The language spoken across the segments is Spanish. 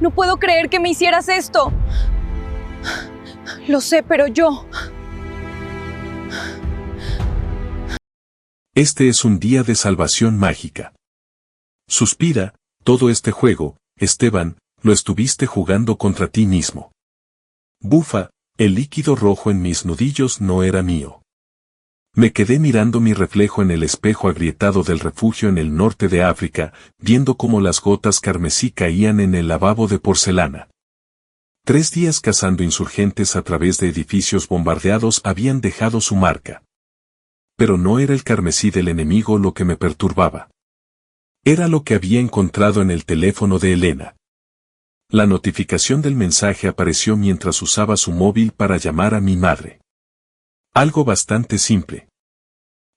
No puedo creer que me hicieras esto. Lo sé, pero yo... Este es un día de salvación mágica. Suspira, todo este juego, Esteban, lo estuviste jugando contra ti mismo. Bufa, el líquido rojo en mis nudillos no era mío. Me quedé mirando mi reflejo en el espejo agrietado del refugio en el norte de África, viendo cómo las gotas carmesí caían en el lavabo de porcelana. 3 días cazando insurgentes a través de edificios bombardeados habían dejado su marca. Pero no era el carmesí del enemigo lo que me perturbaba. Era lo que había encontrado en el teléfono de Elena. La notificación del mensaje apareció mientras usaba su móvil para llamar a mi madre. Algo bastante simple.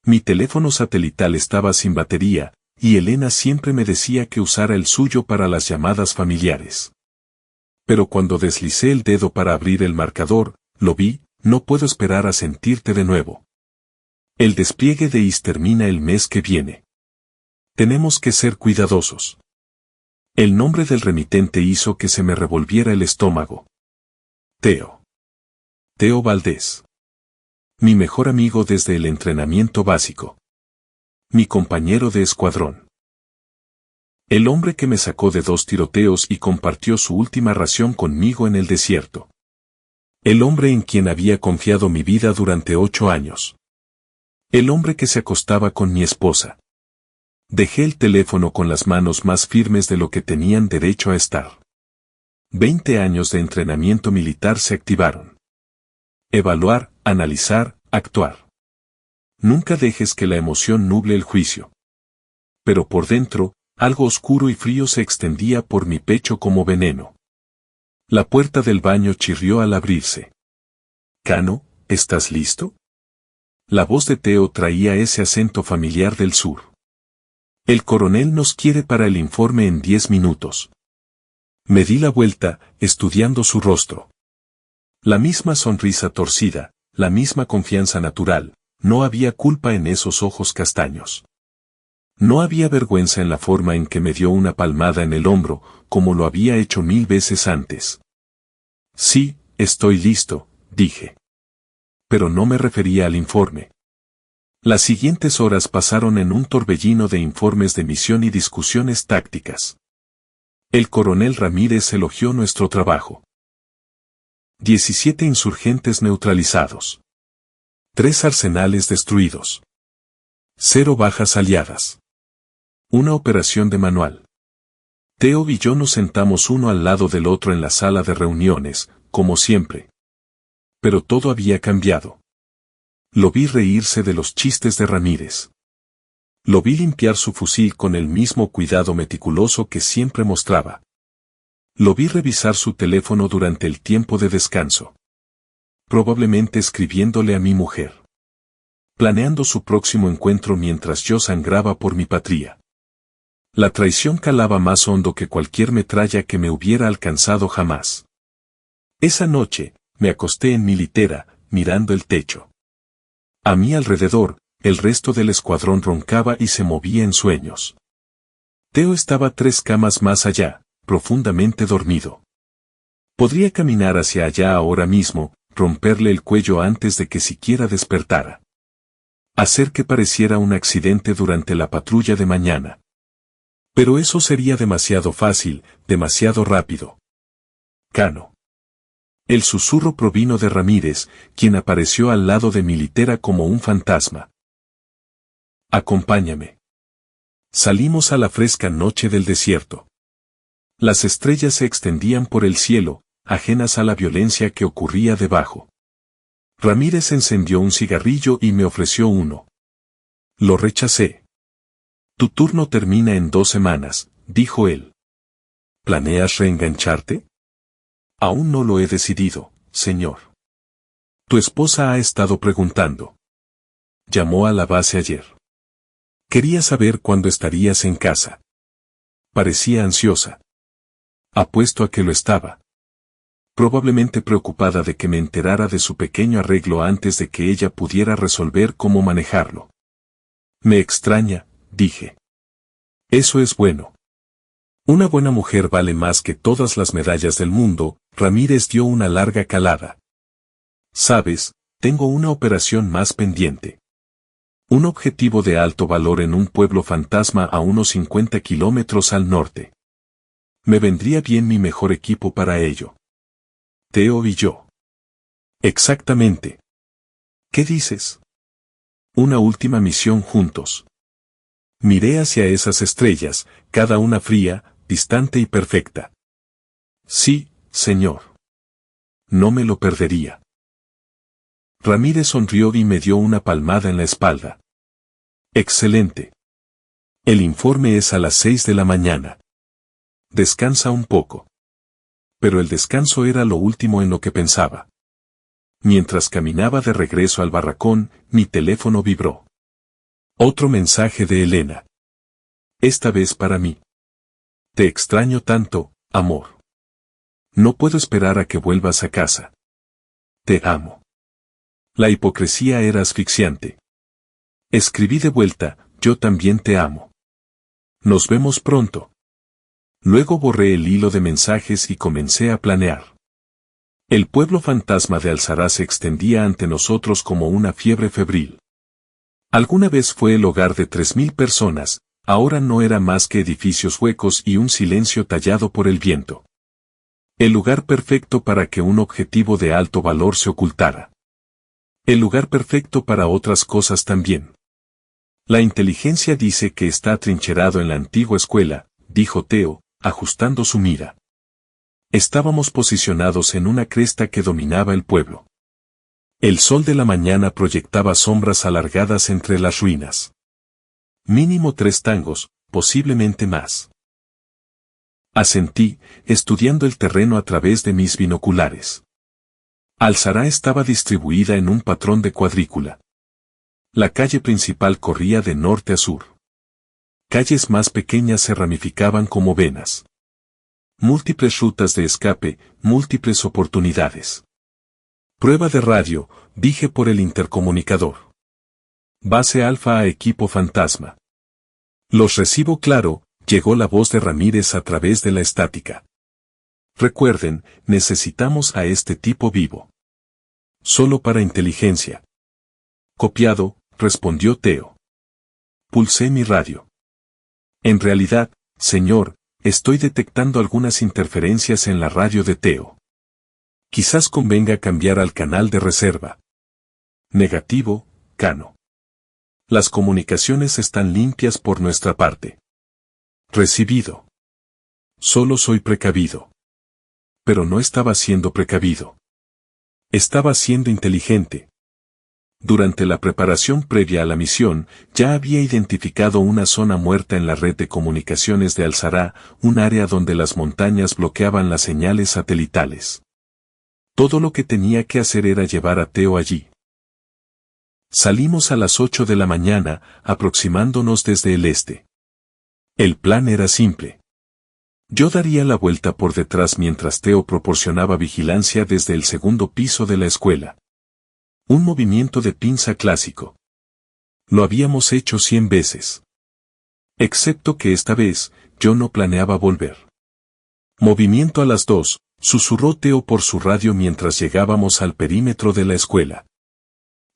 Mi teléfono satelital estaba sin batería, y Elena siempre me decía que usara el suyo para las llamadas familiares. Pero cuando deslicé el dedo para abrir el marcador, lo vi, no puedo esperar a sentirte de nuevo. El despliegue de IS termina el mes que viene. Tenemos que ser cuidadosos. El nombre del remitente hizo que se me revolviera el estómago. Teo. Teo Valdés. Mi mejor amigo desde el entrenamiento básico. Mi compañero de escuadrón. El hombre que me sacó de 2 tiroteos y compartió su última ración conmigo en el desierto. El hombre en quien había confiado mi vida durante 8 años. El hombre que se acostaba con mi esposa. Dejé el teléfono con las manos más firmes de lo que tenían derecho a estar. 20 años de entrenamiento militar se activaron. Evaluar, analizar, actuar. Nunca dejes que la emoción nuble el juicio. Pero por dentro, algo oscuro y frío se extendía por mi pecho como veneno. La puerta del baño chirrió al abrirse. Cano, ¿estás listo? La voz de Teo traía ese acento familiar del sur. El coronel nos quiere para el informe en 10 minutos. Me di la vuelta, estudiando su rostro. La misma sonrisa torcida, la misma confianza natural, no había culpa en esos ojos castaños. No había vergüenza en la forma en que me dio una palmada en el hombro, como lo había hecho 1000 veces antes. Sí, estoy listo, dije. Pero no me refería al informe. Las siguientes horas pasaron en un torbellino de informes de misión y discusiones tácticas. El coronel Ramírez elogió nuestro trabajo. 17 insurgentes neutralizados. 3 arsenales destruidos. 0 bajas aliadas. Una operación de manual. Teo y yo nos sentamos uno al lado del otro en la sala de reuniones, como siempre. Pero todo había cambiado. Lo vi reírse de los chistes de Ramírez. Lo vi limpiar su fusil con el mismo cuidado meticuloso que siempre mostraba. Lo vi revisar su teléfono durante el tiempo de descanso. Probablemente escribiéndole a mi mujer. Planeando su próximo encuentro mientras yo sangraba por mi patria. La traición calaba más hondo que cualquier metralla que me hubiera alcanzado jamás. Esa noche, me acosté en mi litera, mirando el techo. A mi alrededor, el resto del escuadrón roncaba y se movía en sueños. Teo estaba 3 camas más allá, profundamente dormido. Podría caminar hacia allá ahora mismo, romperle el cuello antes de que siquiera despertara. Hacer que pareciera un accidente durante la patrulla de mañana. Pero eso sería demasiado fácil, demasiado rápido. Cano. El susurro provino de Ramírez, quien apareció al lado de mi litera como un fantasma. Acompáñame. Salimos a la fresca noche del desierto. Las estrellas se extendían por el cielo, ajenas a la violencia que ocurría debajo. Ramírez encendió un cigarrillo y me ofreció uno. Lo rechacé. Tu turno termina en 2 semanas, dijo él. ¿Planeas reengancharte? Aún no lo he decidido, señor. Tu esposa ha estado preguntando. Llamó a la base ayer. Quería saber cuándo estarías en casa. Parecía ansiosa. Apuesto a que lo estaba. Probablemente preocupada de que me enterara de su pequeño arreglo antes de que ella pudiera resolver cómo manejarlo. Me extraña, dije. Eso es bueno. Una buena mujer vale más que todas las medallas del mundo. Ramírez dio una larga calada. Sabes, tengo una operación más pendiente. Un objetivo de alto valor en un pueblo fantasma a unos 50 kilómetros al norte. Me vendría bien mi mejor equipo para ello. Teo y yo. Exactamente. ¿Qué dices? Una última misión juntos. Miré hacia esas estrellas, cada una fría, distante y perfecta. Sí, señor. No me lo perdería. Ramírez sonrió y me dio una palmada en la espalda. Excelente. El informe es a las 6 de la mañana. Descansa un poco. Pero el descanso era lo último en lo que pensaba. Mientras caminaba de regreso al barracón, mi teléfono vibró. Otro mensaje de Elena. Esta vez para mí. Te extraño tanto, amor. No puedo esperar a que vuelvas a casa. Te amo. La hipocresía era asfixiante. Escribí de vuelta, yo también te amo. Nos vemos pronto. Luego borré el hilo de mensajes y comencé a planear. El pueblo fantasma de Alzará se extendía ante nosotros como una fiebre febril. Alguna vez fue el hogar de 3000 personas, ahora no era más que edificios huecos y un silencio tallado por el viento. El lugar perfecto para que un objetivo de alto valor se ocultara. El lugar perfecto para otras cosas también. La inteligencia dice que está atrincherado en la antigua escuela, dijo Teo, ajustando su mira. Estábamos posicionados en una cresta que dominaba el pueblo. El sol de la mañana proyectaba sombras alargadas entre las ruinas. Mínimo 3 tangos, posiblemente más. Asentí, estudiando el terreno a través de mis binoculares. Alzará estaba distribuida en un patrón de cuadrícula. La calle principal corría de norte a sur. Calles más pequeñas se ramificaban como venas. Múltiples rutas de escape, múltiples oportunidades. Prueba de radio, dije por el intercomunicador. Base alfa a equipo fantasma. Los recibo claro, llegó la voz de Ramírez a través de la estática. Recuerden, necesitamos a este tipo vivo. Solo para inteligencia. Copiado, respondió Teo. Pulsé mi radio. En realidad, señor, estoy detectando algunas interferencias en la radio de Teo. Quizás convenga cambiar al canal de reserva. Negativo, Cano. Las comunicaciones están limpias por nuestra parte. Recibido. Solo soy precavido. Pero no estaba siendo precavido. Estaba siendo inteligente. Durante la preparación previa a la misión, ya había identificado una zona muerta en la red de comunicaciones de Alzará, un área donde las montañas bloqueaban las señales satelitales. Todo lo que tenía que hacer era llevar a Teo allí. Salimos a las 8 de la mañana, aproximándonos desde el este. El plan era simple. Yo daría la vuelta por detrás mientras Teo proporcionaba vigilancia desde el segundo piso de la escuela. Un movimiento de pinza clásico. Lo habíamos hecho 100 veces. Excepto que esta vez, yo no planeaba volver. Movimiento a las 2, susurró Teo por su radio mientras llegábamos al perímetro de la escuela.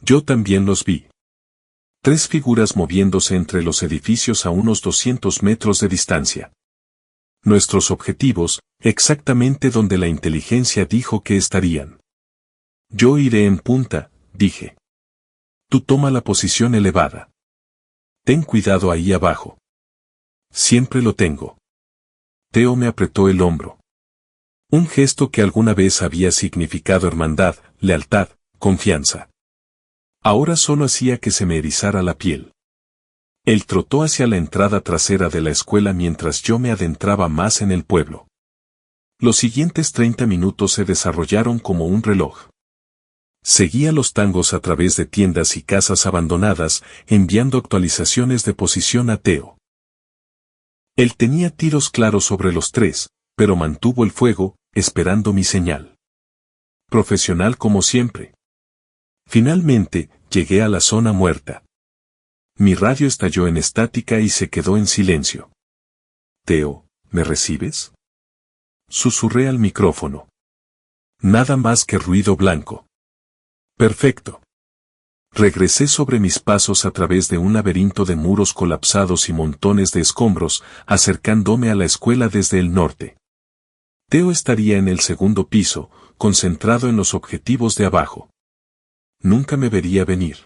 Yo también los vi. 3 figuras moviéndose entre los edificios a unos 200 metros de distancia. Nuestros objetivos, exactamente donde la inteligencia dijo que estarían. Yo iré en punta, dije. Tú toma la posición elevada. Ten cuidado ahí abajo. Siempre lo tengo. Teo me apretó el hombro. Un gesto que alguna vez había significado hermandad, lealtad, confianza. Ahora solo hacía que se me erizara la piel. Él trotó hacia la entrada trasera de la escuela mientras yo me adentraba más en el pueblo. Los siguientes 30 minutos se desarrollaron como un reloj. Seguía los tangos a través de tiendas y casas abandonadas, enviando actualizaciones de posición a Teo. Él tenía tiros claros sobre los 3, pero mantuvo el fuego, esperando mi señal. Profesional como siempre. Finalmente, llegué a la zona muerta. Mi radio estalló en estática y se quedó en silencio. Teo, ¿me recibes? Susurré al micrófono. Nada más que ruido blanco. Perfecto. Regresé sobre mis pasos a través de un laberinto de muros colapsados y montones de escombros, acercándome a la escuela desde el norte. Teo estaría en el segundo piso, concentrado en los objetivos de abajo. Nunca me vería venir.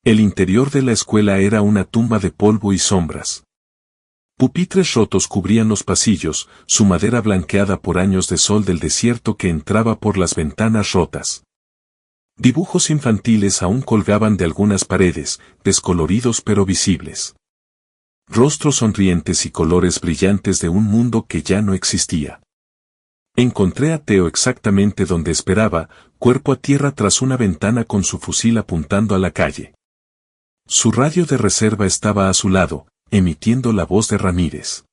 El interior de la escuela era una tumba de polvo y sombras. Pupitres rotos cubrían los pasillos, su madera blanqueada por años de sol del desierto que entraba por las ventanas rotas. Dibujos infantiles aún colgaban de algunas paredes, descoloridos pero visibles. Rostros sonrientes y colores brillantes de un mundo que ya no existía. Encontré a Teo exactamente donde esperaba, cuerpo a tierra tras una ventana con su fusil apuntando a la calle. Su radio de reserva estaba a su lado, emitiendo la voz de Ramírez.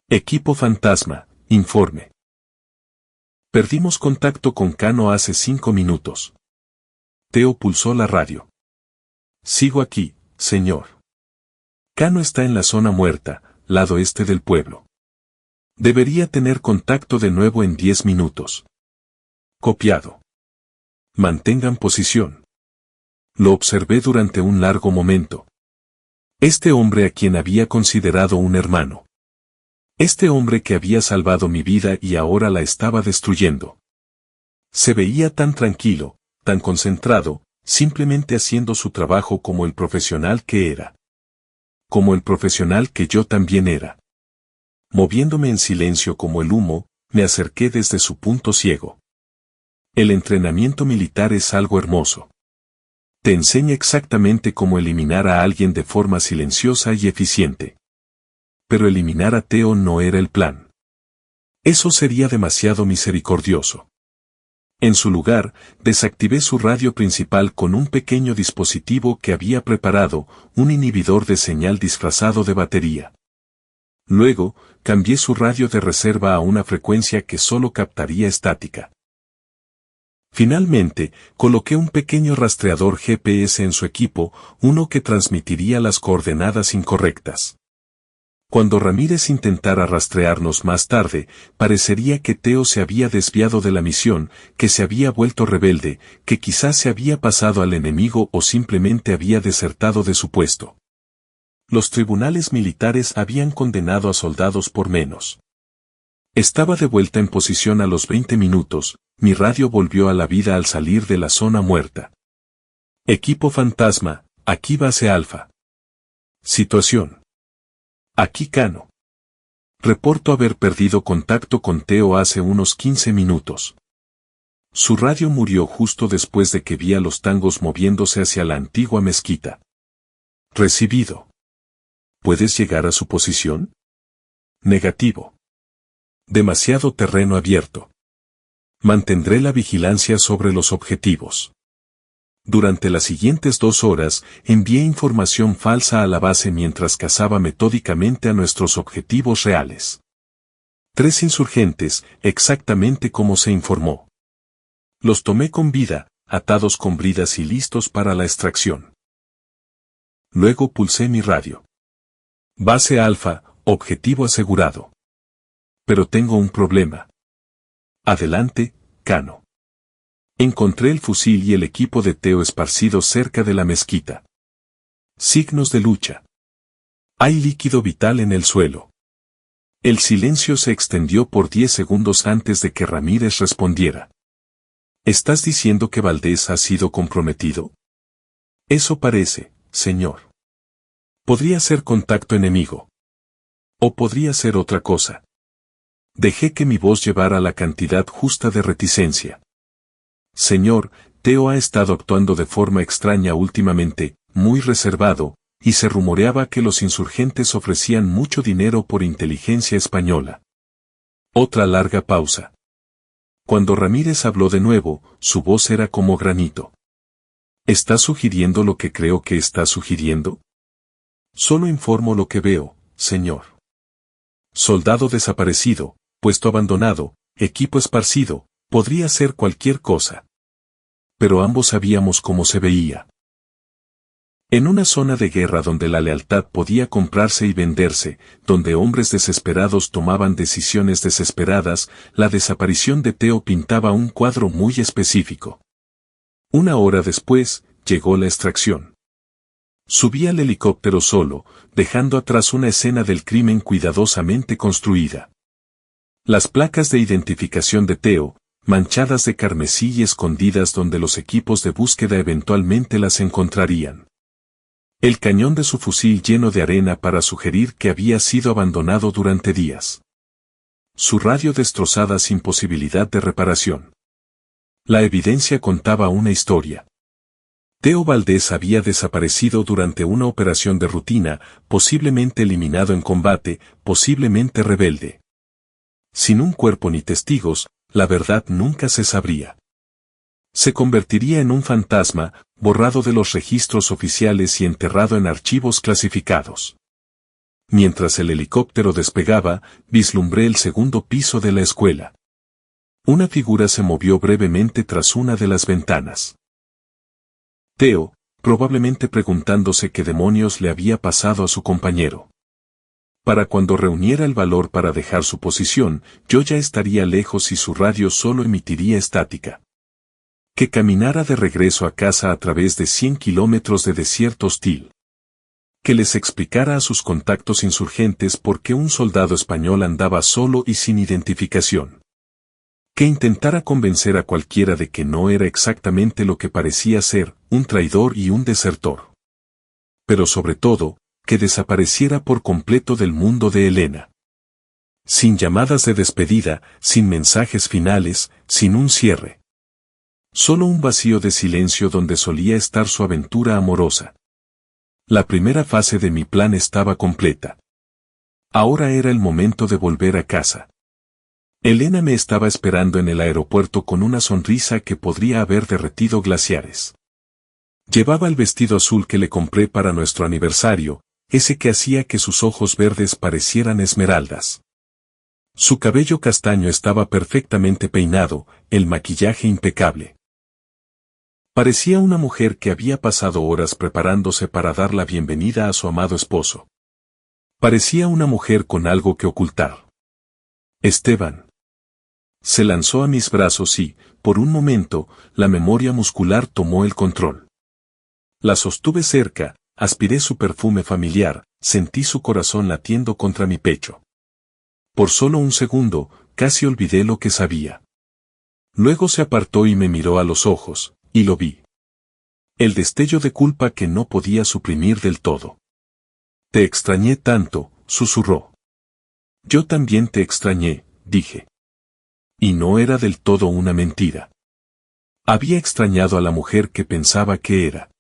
Equipo Fantasma, informe. Perdimos contacto con Cano hace 5 minutos. Teo pulsó la radio. Sigo aquí, señor. Cano está en la zona muerta, lado este del pueblo. Debería tener contacto de nuevo en 10 minutos. Copiado. Mantengan posición. Lo observé durante un largo momento. Este hombre a quien había considerado un hermano. Este hombre que había salvado mi vida y ahora la estaba destruyendo. Se veía tan tranquilo, tan concentrado, simplemente haciendo su trabajo como el profesional que era. Como el profesional que yo también era. Moviéndome en silencio como el humo, me acerqué desde su punto ciego. El entrenamiento militar es algo hermoso. Te enseña exactamente cómo eliminar a alguien de forma silenciosa y eficiente. Pero eliminar a Teo no era el plan. Eso sería demasiado misericordioso. En su lugar, desactivé su radio principal con un pequeño dispositivo que había preparado, un inhibidor de señal disfrazado de batería. Luego, cambié su radio de reserva a una frecuencia que solo captaría estática. Finalmente, coloqué un pequeño rastreador GPS en su equipo, uno que transmitiría las coordenadas incorrectas. Cuando Ramírez intentara rastrearnos más tarde, parecería que Teo se había desviado de la misión, que se había vuelto rebelde, que quizás se había pasado al enemigo o simplemente había desertado de su puesto. Los tribunales militares habían condenado a soldados por menos. Estaba de vuelta en posición a los 20 minutos, mi radio volvió a la vida al salir de la zona muerta. Equipo Fantasma, aquí base Alfa. Situación. Aquí Cano. Reporto haber perdido contacto con Teo hace unos 15 minutos. Su radio murió justo después de que vi a los tangos moviéndose hacia la antigua mezquita. Recibido. ¿Puedes llegar a su posición? Negativo. Demasiado terreno abierto. Mantendré la vigilancia sobre los objetivos. Durante las siguientes 2 horas, envié información falsa a la base mientras cazaba metódicamente a nuestros objetivos reales. 3 insurgentes, exactamente como se informó. Los tomé con vida, atados con bridas y listos para la extracción. Luego pulsé mi radio. Base Alfa, objetivo asegurado. Pero tengo un problema. Adelante, Cano. Encontré el fusil y el equipo de Teo esparcidos cerca de la mezquita. Signos de lucha. Hay líquido vital en el suelo. El silencio se extendió por 10 segundos antes de que Ramírez respondiera. ¿Estás diciendo que Valdés ha sido comprometido? Eso parece, señor. Podría ser contacto enemigo. O podría ser otra cosa. Dejé que mi voz llevara la cantidad justa de reticencia. Señor, Teo ha estado actuando de forma extraña últimamente, muy reservado, y se rumoreaba que los insurgentes ofrecían mucho dinero por inteligencia española. Otra larga pausa. Cuando Ramírez habló de nuevo, su voz era como granito. ¿Está sugiriendo lo que creo que está sugiriendo? Solo informo lo que veo, señor. Soldado desaparecido, puesto abandonado, equipo esparcido, podría ser cualquier cosa. Pero ambos sabíamos cómo se veía. En una zona de guerra donde la lealtad podía comprarse y venderse, donde hombres desesperados tomaban decisiones desesperadas, la desaparición de Theo pintaba un cuadro muy específico. Una hora después, llegó la extracción. Subí al helicóptero solo, dejando atrás una escena del crimen cuidadosamente construida. Las placas de identificación de Theo, manchadas de carmesí y escondidas donde los equipos de búsqueda eventualmente las encontrarían. El cañón de su fusil lleno de arena para sugerir que había sido abandonado durante días. Su radio destrozada sin posibilidad de reparación. La evidencia contaba una historia. Theo Valdés había desaparecido durante una operación de rutina, posiblemente eliminado en combate, posiblemente rebelde. Sin un cuerpo ni testigos, la verdad nunca se sabría. Se convertiría en un fantasma, borrado de los registros oficiales y enterrado en archivos clasificados. Mientras el helicóptero despegaba, vislumbré el segundo piso de la escuela. Una figura se movió brevemente tras una de las ventanas. Theo, probablemente preguntándose qué demonios le había pasado a su compañero. Para cuando reuniera el valor para dejar su posición, yo ya estaría lejos y su radio solo emitiría estática. Que caminara de regreso a casa a través de 100 kilómetros de desierto hostil. Que les explicara a sus contactos insurgentes por qué un soldado español andaba solo y sin identificación. Que intentara convencer a cualquiera de que no era exactamente lo que parecía ser, un traidor y un desertor. Pero sobre todo, que desapareciera por completo del mundo de Elena. Sin llamadas de despedida, sin mensajes finales, sin un cierre. Solo un vacío de silencio donde solía estar su aventura amorosa. La primera fase de mi plan estaba completa. Ahora era el momento de volver a casa. Elena me estaba esperando en el aeropuerto con una sonrisa que podría haber derretido glaciares. Llevaba el vestido azul que le compré para nuestro aniversario, ese que hacía que sus ojos verdes parecieran esmeraldas. Su cabello castaño estaba perfectamente peinado, el maquillaje impecable. Parecía una mujer que había pasado horas preparándose para dar la bienvenida a su amado esposo. Parecía una mujer con algo que ocultar. Esteban. Se lanzó a mis brazos y, por un momento, la memoria muscular tomó el control. La sostuve cerca, aspiré su perfume familiar, sentí su corazón latiendo contra mi pecho. Por solo un segundo, casi olvidé lo que sabía. Luego se apartó y me miró a los ojos, y lo vi. El destello de culpa que no podía suprimir del todo. Te extrañé tanto, susurró. Yo también te extrañé, dije. Y no era del todo una mentira. Había extrañado a la mujer que pensaba que era.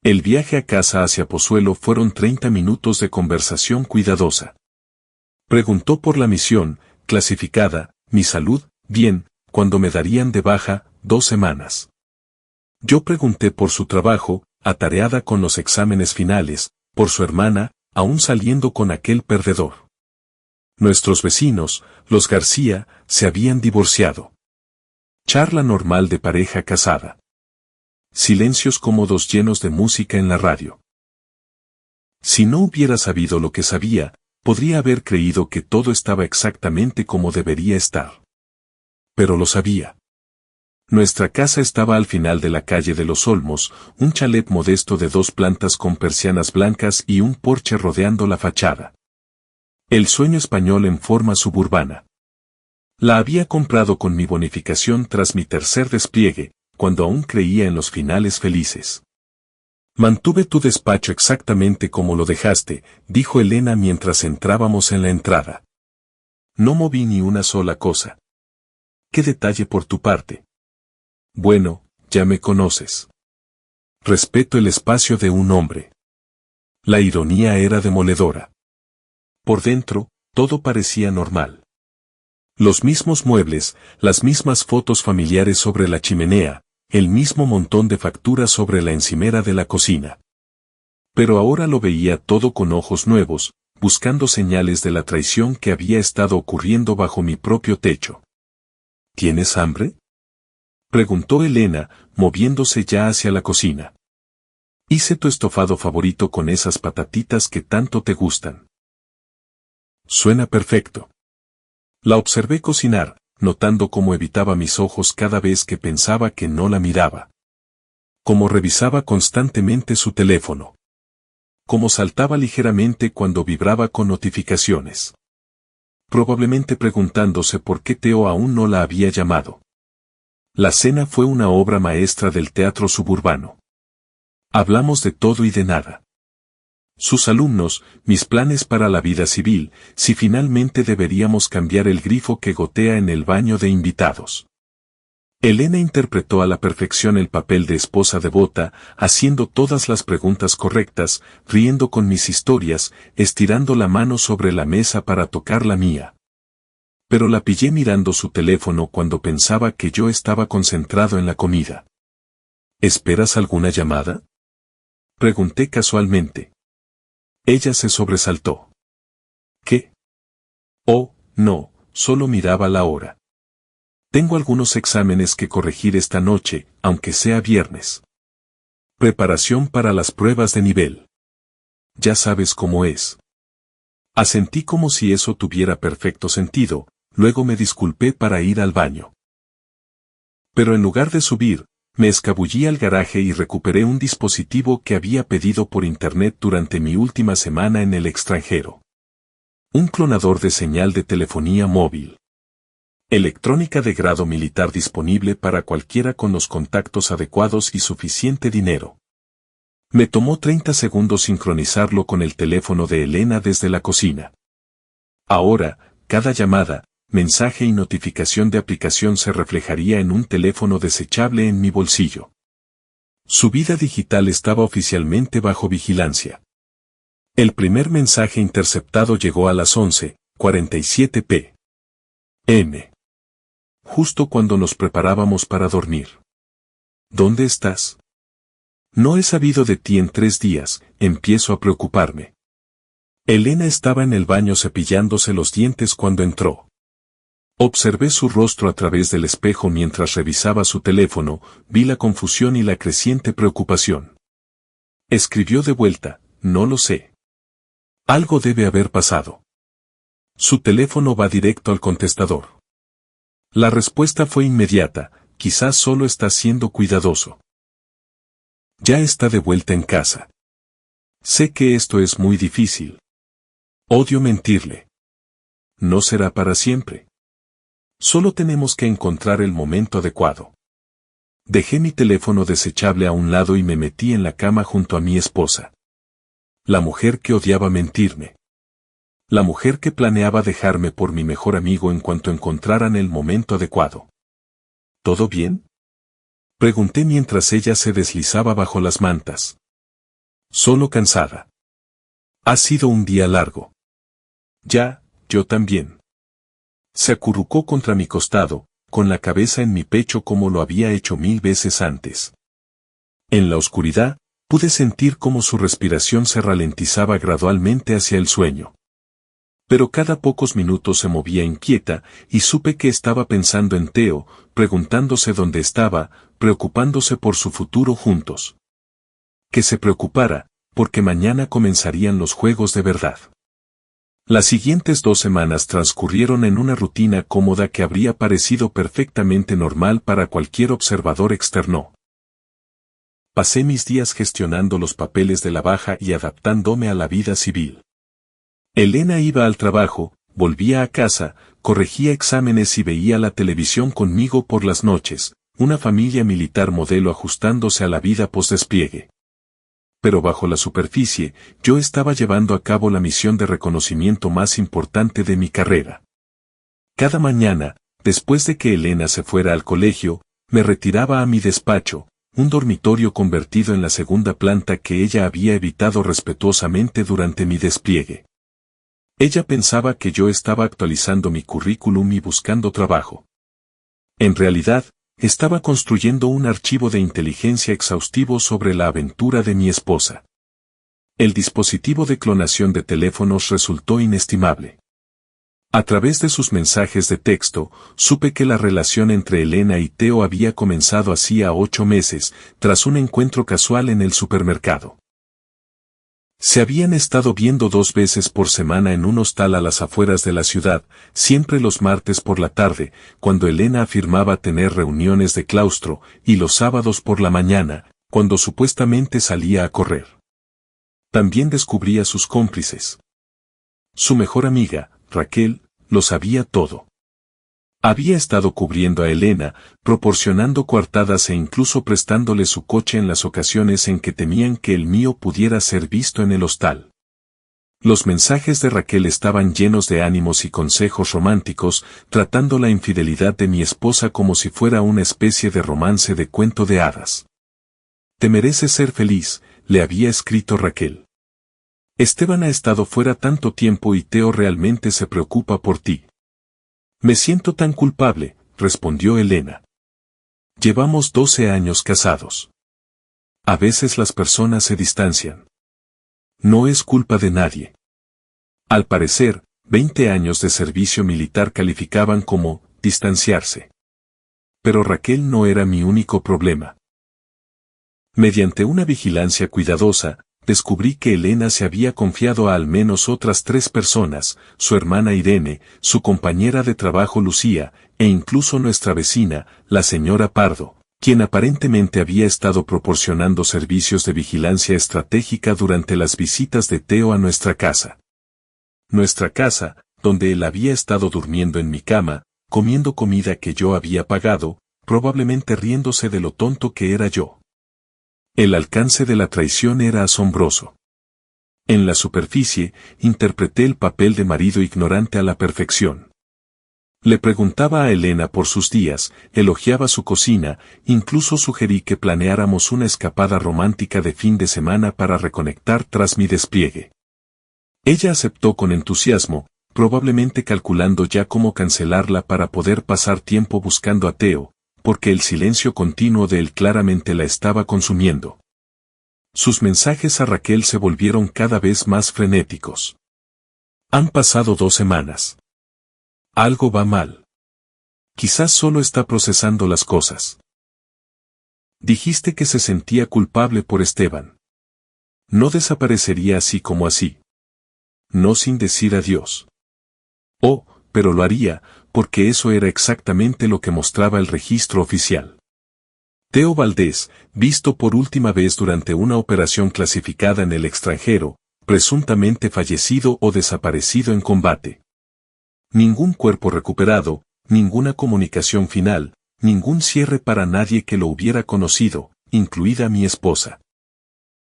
El viaje a casa hacia Pozuelo fueron 30 minutos de conversación cuidadosa. Preguntó por la misión, clasificada, mi salud, bien, cuando me darían de baja, 2 semanas. Yo pregunté por su trabajo, atareada con los exámenes finales, por su hermana, aún saliendo con aquel perdedor. Nuestros vecinos, los García, se habían divorciado. Charla normal de pareja casada. Silencios cómodos llenos de música en la radio. Si no hubiera sabido lo que sabía, podría haber creído que todo estaba exactamente como debería estar. Pero lo sabía. Nuestra casa estaba al final de la calle de los Olmos, un chalet modesto de 2 plantas con persianas blancas y un porche rodeando la fachada. El sueño español en forma suburbana. La había comprado con mi bonificación tras mi tercer despliegue, cuando aún creía en los finales felices. Mantuve tu despacho exactamente como lo dejaste, dijo Elena mientras entrábamos en la entrada. No moví ni una sola cosa. Qué detalle por tu parte. Bueno, ya me conoces. Respeto el espacio de un hombre. La ironía era demoledora. Por dentro, todo parecía normal. Los mismos muebles, las mismas fotos familiares sobre la chimenea, el mismo montón de facturas sobre la encimera de la cocina. Pero ahora lo veía todo con ojos nuevos, buscando señales de la traición que había estado ocurriendo bajo mi propio techo. ¿Tienes hambre?, preguntó Elena, moviéndose ya hacia la cocina. Hice tu estofado favorito con esas patatitas que tanto te gustan. Suena perfecto. La observé cocinar, notando cómo evitaba mis ojos cada vez que pensaba que no la miraba. Cómo revisaba constantemente su teléfono. Cómo saltaba ligeramente cuando vibraba con notificaciones. Probablemente preguntándose por qué Teo aún no la había llamado. La cena fue una obra maestra del teatro suburbano. Hablamos de todo y de nada. Sus alumnos, mis planes para la vida civil, si finalmente deberíamos cambiar el grifo que gotea en el baño de invitados. Elena interpretó a la perfección el papel de esposa devota, haciendo todas las preguntas correctas, riendo con mis historias, estirando la mano sobre la mesa para tocar la mía. Pero la pillé mirando su teléfono cuando pensaba que yo estaba concentrado en la comida. ¿Esperas alguna llamada?, pregunté casualmente. Ella se sobresaltó. ¿Qué? Oh, no, solo miraba la hora. Tengo algunos exámenes que corregir esta noche, aunque sea viernes. Preparación para las pruebas de nivel. Ya sabes cómo es. Asentí como si eso tuviera perfecto sentido, luego me disculpé para ir al baño. Pero en lugar de subir, me escabullí al garaje y recuperé un dispositivo que había pedido por internet durante mi última semana en el extranjero. Un clonador de señal de telefonía móvil. Electrónica de grado militar disponible para cualquiera con los contactos adecuados y suficiente dinero. Me tomó 30 segundos sincronizarlo con el teléfono de Elena desde la cocina. Ahora, cada llamada, mensaje y notificación de aplicación se reflejaría en un teléfono desechable en mi bolsillo. Su vida digital estaba oficialmente bajo vigilancia. El primer mensaje interceptado llegó a las 11:47 p.m. Justo cuando nos preparábamos para dormir. ¿Dónde estás? No he sabido de ti en 3 días, empiezo a preocuparme. Elena estaba en el baño cepillándose los dientes cuando entró. Observé su rostro a través del espejo mientras revisaba su teléfono, vi la confusión y la creciente preocupación. Escribió de vuelta, no lo sé. Algo debe haber pasado. Su teléfono va directo al contestador. La respuesta fue inmediata, quizás solo está siendo cuidadoso. Ya está de vuelta en casa. Sé que esto es muy difícil. Odio mentirle. No será para siempre. Solo tenemos que encontrar el momento adecuado. Dejé mi teléfono desechable a un lado y me metí en la cama junto a mi esposa. La mujer que odiaba mentirme. La mujer que planeaba dejarme por mi mejor amigo en cuanto encontraran el momento adecuado. ¿Todo bien?, pregunté mientras ella se deslizaba bajo las mantas. Solo cansada. Ha sido un día largo. Ya, yo también. Se acurrucó contra mi costado, con la cabeza en mi pecho como lo había hecho 1000 veces antes. En la oscuridad, pude sentir cómo su respiración se ralentizaba gradualmente hacia el sueño. Pero cada pocos minutos se movía inquieta, y supe que estaba pensando en Teo, preguntándose dónde estaba, preocupándose por su futuro juntos. Que se preocupara, porque mañana comenzarían los juegos de verdad. Las siguientes 2 semanas transcurrieron en una rutina cómoda que habría parecido perfectamente normal para cualquier observador externo. Pasé mis días gestionando los papeles de la baja y adaptándome a la vida civil. Elena iba al trabajo, volvía a casa, corregía exámenes y veía la televisión conmigo por las noches, una familia militar modelo ajustándose a la vida post-despliegue. Pero bajo la superficie, yo estaba llevando a cabo la misión de reconocimiento más importante de mi carrera. Cada mañana, después de que Elena se fuera al colegio, me retiraba a mi despacho, un dormitorio convertido en la segunda planta que ella había evitado respetuosamente durante mi despliegue. Ella pensaba que yo estaba actualizando mi currículum y buscando trabajo. En realidad, estaba construyendo un archivo de inteligencia exhaustivo sobre la aventura de mi esposa. El dispositivo de clonación de teléfonos resultó inestimable. A través de sus mensajes de texto, supe que la relación entre Elena y Teo había comenzado hacía 8 meses, tras un encuentro casual en el supermercado. Se habían estado viendo 2 veces por semana en un hostal a las afueras de la ciudad, siempre los martes por la tarde, cuando Elena afirmaba tener reuniones de claustro, y los sábados por la mañana, cuando supuestamente salía a correr. También descubría sus cómplices. Su mejor amiga, Raquel, lo sabía todo. Había estado cubriendo a Elena, proporcionando coartadas e incluso prestándole su coche en las ocasiones en que temían que el mío pudiera ser visto en el hostal. Los mensajes de Raquel estaban llenos de ánimos y consejos románticos, tratando la infidelidad de mi esposa como si fuera una especie de romance de cuento de hadas. Te mereces ser feliz, le había escrito Raquel. Esteban ha estado fuera tanto tiempo y Teo realmente se preocupa por ti. Me siento tan culpable, respondió Elena. Llevamos 12 años casados. A veces las personas se distancian. No es culpa de nadie. Al parecer, 20 años de servicio militar calificaban como distanciarse. Pero Raquel no era mi único problema. Mediante una vigilancia cuidadosa, descubrí que Elena se había confiado a al menos otras 3 personas, su hermana Irene, su compañera de trabajo Lucía, e incluso nuestra vecina, la señora Pardo, quien aparentemente había estado proporcionando servicios de vigilancia estratégica durante las visitas de Teo a nuestra casa. Nuestra casa, donde él había estado durmiendo en mi cama, comiendo comida que yo había pagado, probablemente riéndose de lo tonto que era yo. El alcance de la traición era asombroso. En la superficie, interpreté el papel de marido ignorante a la perfección. Le preguntaba a Elena por sus días, elogiaba su cocina, incluso sugerí que planeáramos una escapada romántica de fin de semana para reconectar tras mi despliegue. Ella aceptó con entusiasmo, probablemente calculando ya cómo cancelarla para poder pasar tiempo buscando a Teo, porque el silencio continuo de él claramente la estaba consumiendo. Sus mensajes a Raquel se volvieron cada vez más frenéticos. Han pasado 2 semanas. Algo va mal. Quizás solo está procesando las cosas. Dijiste que se sentía culpable por Esteban. No desaparecería así como así. No sin decir adiós. Oh, pero lo haría, porque eso era exactamente lo que mostraba el registro oficial. Teo Valdés, visto por última vez durante una operación clasificada en el extranjero, presuntamente fallecido o desaparecido en combate. Ningún cuerpo recuperado, ninguna comunicación final, ningún cierre para nadie que lo hubiera conocido, incluida mi esposa.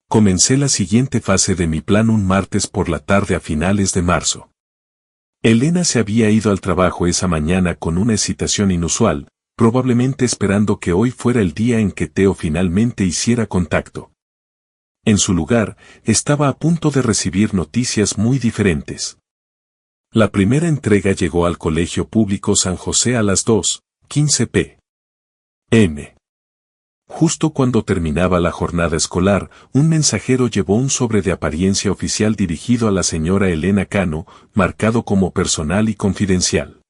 Comencé la siguiente fase de mi plan un martes por la tarde a finales de marzo. Elena se había ido al trabajo esa mañana con una excitación inusual, probablemente esperando que hoy fuera el día en que Teo finalmente hiciera contacto. En su lugar, estaba a punto de recibir noticias muy diferentes. La primera entrega llegó al Colegio Público San José a las 2:15 p.m. Justo cuando terminaba la jornada escolar, un mensajero llevó un sobre de apariencia oficial dirigido a la señora Elena Cano, marcado como personal y confidencial.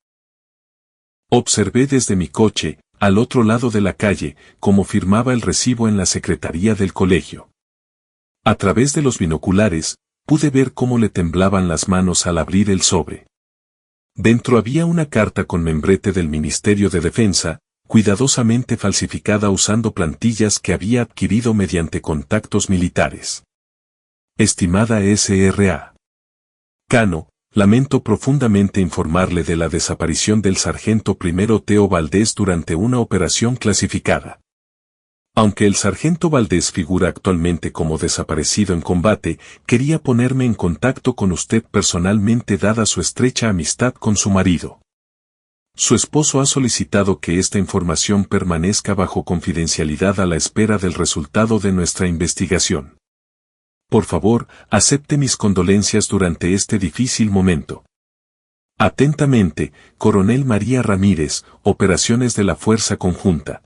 Observé desde mi coche, al otro lado de la calle, cómo firmaba el recibo en la secretaría del colegio. A través de los binoculares, pude ver cómo le temblaban las manos al abrir el sobre. Dentro había una carta con membrete del Ministerio de Defensa, cuidadosamente falsificada usando plantillas que había adquirido mediante contactos militares. Estimada S.R.A. Cano, lamento profundamente informarle de la desaparición del sargento primero Teo Valdés durante una operación clasificada. Aunque el sargento Valdés figura actualmente como desaparecido en combate, quería ponerme en contacto con usted personalmente dada su estrecha amistad con su marido. Su esposo ha solicitado que esta información permanezca bajo confidencialidad a la espera del resultado de nuestra investigación. Por favor, acepte mis condolencias durante este difícil momento. Atentamente, Coronel María Ramírez, Operaciones de la Fuerza Conjunta.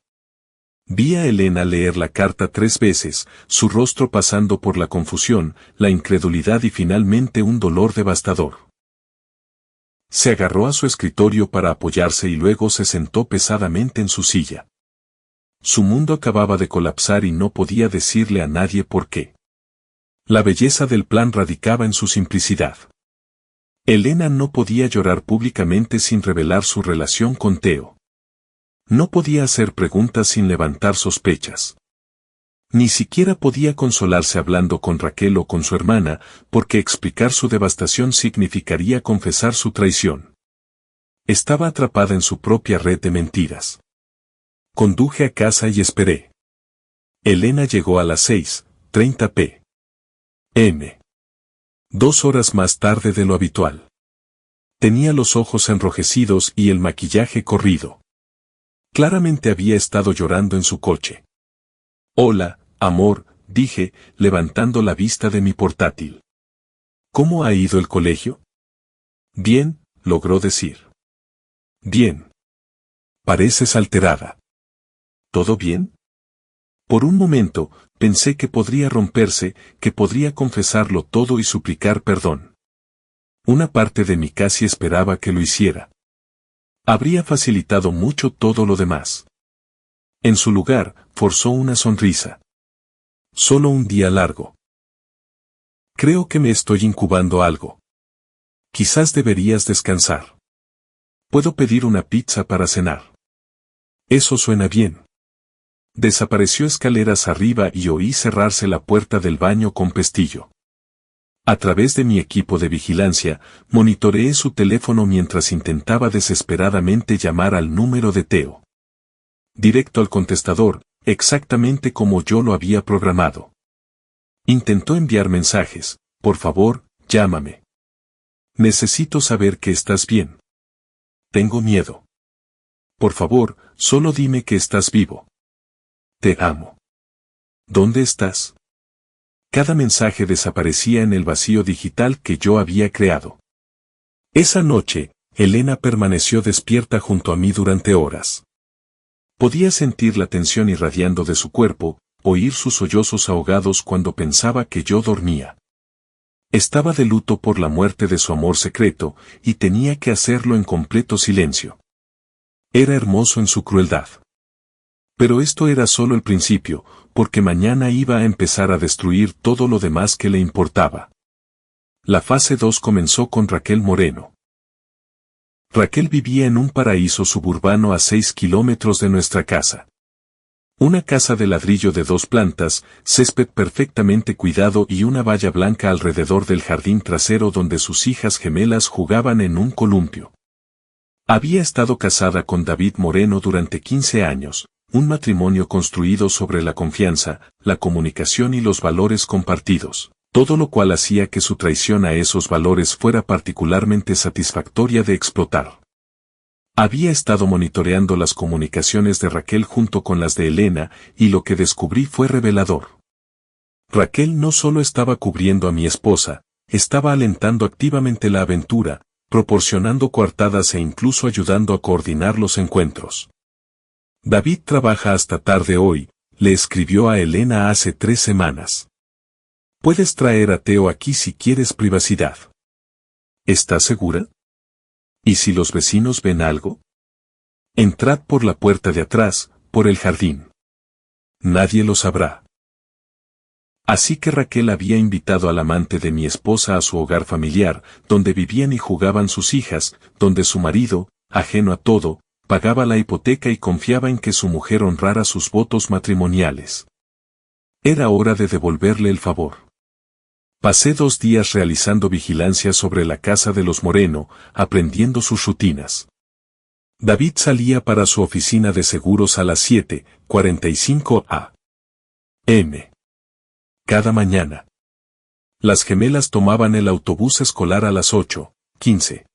Vi a Elena leer la carta 3 veces, su rostro pasando por la confusión, la incredulidad y finalmente un dolor devastador. Se agarró a su escritorio para apoyarse y luego se sentó pesadamente en su silla. Su mundo acababa de colapsar y no podía decirle a nadie por qué. La belleza del plan radicaba en su simplicidad. Elena no podía llorar públicamente sin revelar su relación con Theo. No podía hacer preguntas sin levantar sospechas. Ni siquiera podía consolarse hablando con Raquel o con su hermana, porque explicar su devastación significaría confesar su traición. Estaba atrapada en su propia red de mentiras. Conduje a casa y esperé. Elena llegó a las 6:30 p.m. 2 horas más tarde de lo habitual. Tenía los ojos enrojecidos y el maquillaje corrido. Claramente había estado llorando en su coche. Hola, amor, dije, levantando la vista de mi portátil. ¿Cómo ha ido el colegio? Bien, logró decir. Bien. Pareces alterada. ¿Todo bien? Por un momento, pensé que podría romperse, que podría confesarlo todo y suplicar perdón. Una parte de mí casi esperaba que lo hiciera. Habría facilitado mucho todo lo demás. En su lugar, forzó una sonrisa. Solo un día largo. Creo que me estoy incubando algo. Quizás deberías descansar. Puedo pedir una pizza para cenar. Eso suena bien. Desapareció escaleras arriba y oí cerrarse la puerta del baño con pestillo. A través de mi equipo de vigilancia, monitoreé su teléfono mientras intentaba desesperadamente llamar al número de Theo. Directo al contestador, exactamente como yo lo había programado. Intentó enviar mensajes: por favor, llámame. Necesito saber que estás bien. Tengo miedo. Por favor, solo dime que estás vivo. Te amo. ¿Dónde estás? Cada mensaje desaparecía en el vacío digital que yo había creado. Esa noche, Elena permaneció despierta junto a mí durante horas. Podía sentir la tensión irradiando de su cuerpo, oír sus sollozos ahogados cuando pensaba que yo dormía. Estaba de luto por la muerte de su amor secreto, y tenía que hacerlo en completo silencio. Era hermoso en su crueldad. Pero esto era solo el principio, porque mañana iba a empezar a destruir todo lo demás que le importaba. La fase 2 comenzó con Raquel Moreno. Raquel vivía en un paraíso suburbano a 6 kilómetros de nuestra casa. Una casa de ladrillo de 2 plantas, césped perfectamente cuidado y una valla blanca alrededor del jardín trasero donde sus hijas gemelas jugaban en un columpio. Había estado casada con David Moreno durante 15 años. Un matrimonio construido sobre la confianza, la comunicación y los valores compartidos, todo lo cual hacía que su traición a esos valores fuera particularmente satisfactoria de explotar. Había estado monitoreando las comunicaciones de Raquel junto con las de Elena, y lo que descubrí fue revelador. Raquel no solo estaba cubriendo a mi esposa, estaba alentando activamente la aventura, proporcionando coartadas e incluso ayudando a coordinar los encuentros. David trabaja hasta tarde hoy, le escribió a Elena hace 3 semanas. Puedes traer a Theo aquí si quieres privacidad. ¿Estás segura? ¿Y si los vecinos ven algo? Entrad por la puerta de atrás, por el jardín. Nadie lo sabrá. Así que Raquel había invitado al amante de mi esposa a su hogar familiar, donde vivían y jugaban sus hijas, donde su marido, ajeno a todo, pagaba la hipoteca y confiaba en que su mujer honrara sus votos matrimoniales. Era hora de devolverle el favor. Pasé 2 días realizando vigilancia sobre la casa de los Moreno, aprendiendo sus rutinas. David salía para su oficina de seguros a las 7:45 a.m. cada mañana. Las gemelas tomaban el autobús escolar a las 8:15.